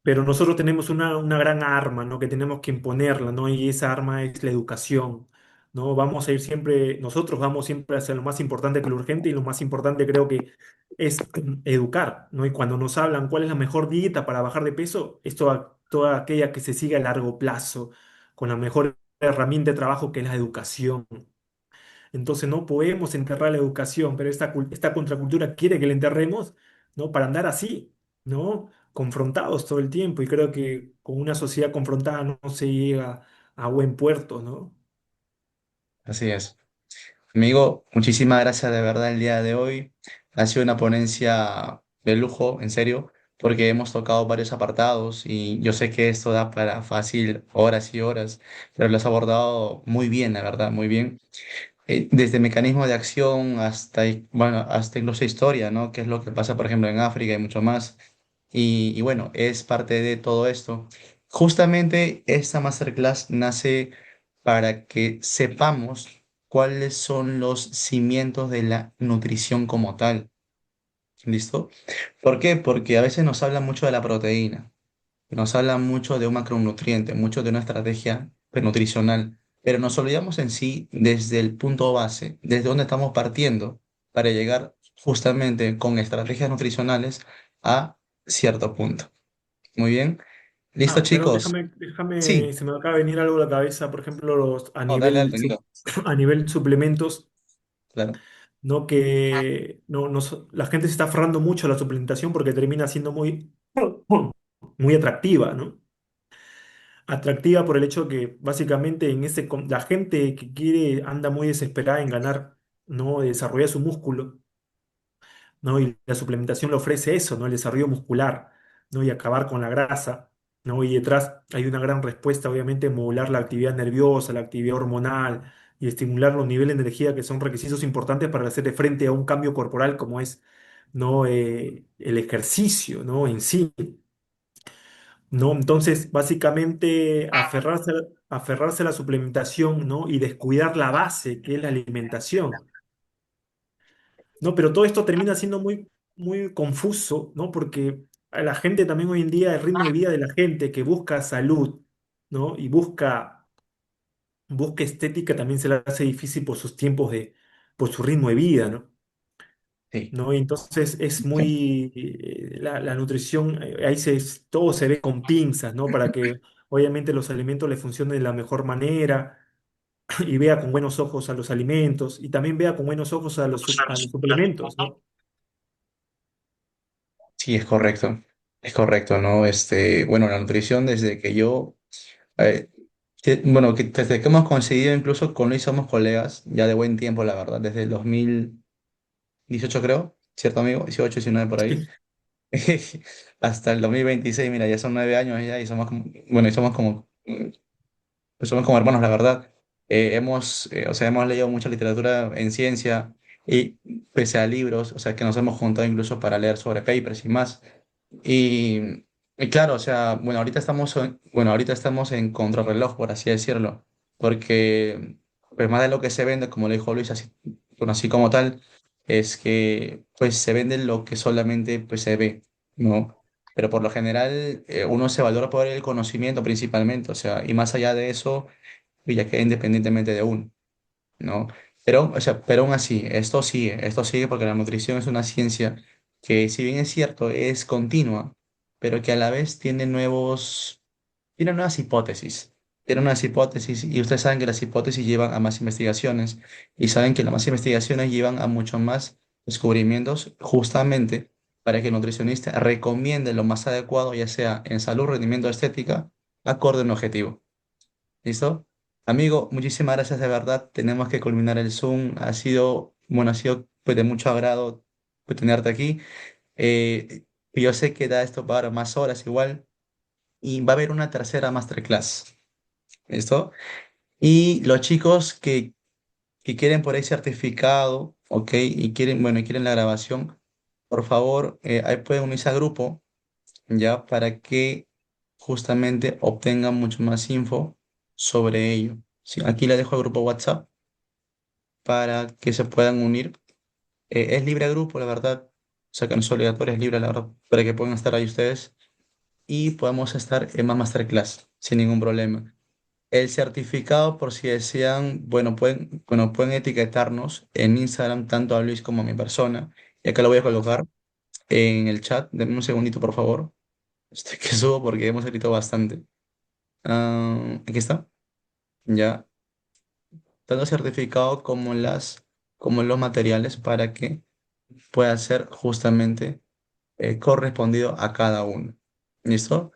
pero nosotros tenemos una gran arma, ¿no? Que tenemos que imponerla, ¿no? Y esa arma es la educación, ¿no? Vamos a ir siempre, nosotros vamos siempre hacia lo más importante que lo urgente y lo más importante creo que es educar, ¿no? Y cuando nos hablan cuál es la mejor dieta para bajar de peso, es toda aquella que se siga a largo plazo, con la mejor herramienta de trabajo que es la educación. Entonces no podemos enterrar la educación, pero esta contracultura quiere que la enterremos, ¿no? Para andar así, ¿no? Confrontados todo el tiempo. Y creo que con una sociedad confrontada no se llega a buen puerto, ¿no? así es. Amigo, muchísimas gracias de verdad el día de hoy. Ha sido una ponencia de lujo, en serio, porque hemos tocado varios apartados y yo sé que esto da para fácil horas y horas, pero lo has abordado muy bien, la verdad, muy bien. Desde mecanismos de acción hasta, bueno, hasta incluso historia, ¿no? ¿Qué es lo que pasa, por ejemplo, en África y mucho más? Y bueno, es parte de todo esto. Justamente esta masterclass nace para que sepamos cuáles son los cimientos de la nutrición como tal. ¿Listo? ¿Por qué? Porque a veces nos hablan mucho de la proteína, nos hablan mucho de un macronutriente, mucho de una estrategia nutricional, pero nos olvidamos en sí desde el punto base, desde donde estamos partiendo para llegar justamente con estrategias nutricionales a cierto punto. Muy bien. ¿Listo, Pero chicos? Sí. se me acaba de venir algo a la cabeza, por ejemplo, No, dale, dale, tranquilo. a nivel suplementos, Claro. ¿no? Que la gente se está aferrando mucho a la suplementación porque termina siendo muy atractiva, ¿no? Atractiva por el hecho que básicamente la gente que quiere anda muy desesperada en ganar, ¿no? Desarrollar su músculo, ¿no? Y la suplementación le ofrece eso, ¿no? El desarrollo muscular, ¿no? Y acabar con la grasa, ¿no? Y detrás hay una gran respuesta, obviamente, en modular la actividad nerviosa, la actividad hormonal y estimular los niveles de energía que son requisitos importantes para hacer frente a un cambio corporal como es, ¿no? El ejercicio, ¿no? En sí. ¿No? Entonces, básicamente, aferrarse a la suplementación, ¿no? Y descuidar la base, que es la alimentación, ¿no? Pero todo esto termina siendo muy confuso, ¿no? Porque a la gente también hoy en día, el ritmo de vida de la gente que busca salud, ¿no? Y busca estética, también se le hace difícil por sus por su ritmo de vida, ¿no? Sí. ¿No? Y entonces es la nutrición, todo se ve con pinzas, ¿no? Para que obviamente los alimentos le funcionen de la mejor manera y vea con buenos ojos a los alimentos y también vea con buenos ojos a los suplementos, ¿no? Sí, es correcto, ¿no? Bueno, la nutrición desde que yo, eh, bueno, desde que hemos conseguido, incluso con Luis somos colegas, ya de buen tiempo, la verdad, desde el 2018 creo, ¿cierto amigo? 18, 19 por ahí. Sí. Hasta el 2026, mira, ya son 9 años ya y somos como, bueno, y somos como hermanos, la verdad. O sea, hemos leído mucha literatura en ciencia y pese a libros, o sea, que nos hemos juntado incluso para leer sobre papers y más. Y, y claro, o sea, bueno, ahorita estamos en contrarreloj, por así decirlo, porque pues más de lo que se vende, como le dijo Luis, así, bueno, así como tal, es que pues se vende lo que solamente pues se ve, ¿no? Pero por lo general uno se valora por el conocimiento principalmente, o sea, y más allá de eso, pues, ya queda independientemente de uno. ¿No? Pero, o sea, pero aún así, esto sigue porque la nutrición es una ciencia que, si bien es cierto, es continua, pero que a la vez tiene nuevas hipótesis. Tiene nuevas hipótesis y ustedes saben que las hipótesis llevan a más investigaciones y saben que las más investigaciones llevan a mucho más descubrimientos justamente para que el nutricionista recomiende lo más adecuado, ya sea en salud, rendimiento, estética, acorde a un objetivo. ¿Listo? Amigo, muchísimas gracias de verdad. Tenemos que culminar el Zoom. Ha sido pues, de mucho agrado pues, tenerte aquí. Yo sé que da esto para más horas igual. Y va a haber una tercera masterclass. ¿Listo? Y los chicos que quieren por ahí certificado, ¿ok? Y quieren, bueno, y quieren la grabación, por favor, ahí pueden unirse al grupo, ¿ya? Para que justamente obtengan mucho más info sobre ello. Sí, aquí le dejo el grupo WhatsApp para que se puedan unir. Es libre el grupo, la verdad. O sea que no es obligatorio, es libre, la verdad, para que puedan estar ahí ustedes y podamos estar en más masterclass sin ningún problema. El certificado, por si desean, bueno, pueden etiquetarnos en Instagram, tanto a Luis como a mi persona. Y acá lo voy a colocar en el chat. Denme un segundito, por favor. Que subo porque hemos escrito bastante. Aquí está. Ya. Tanto certificado como los materiales para que pueda ser justamente correspondido a cada uno. ¿Listo?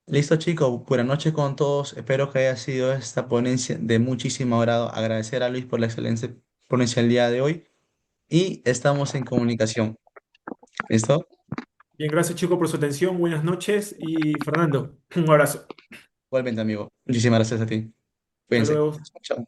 Listo, chicos. Buenas noches con todos. Espero que haya sido esta ponencia de muchísimo agrado. Agradecer a Luis por la excelente ponencia el día de hoy y estamos en comunicación. ¿Listo? Bien, gracias chicos por su atención, buenas noches y Fernando, un abrazo. Igualmente, amigo. Muchísimas gracias a ti. Hasta Cuídense. luego. Chao.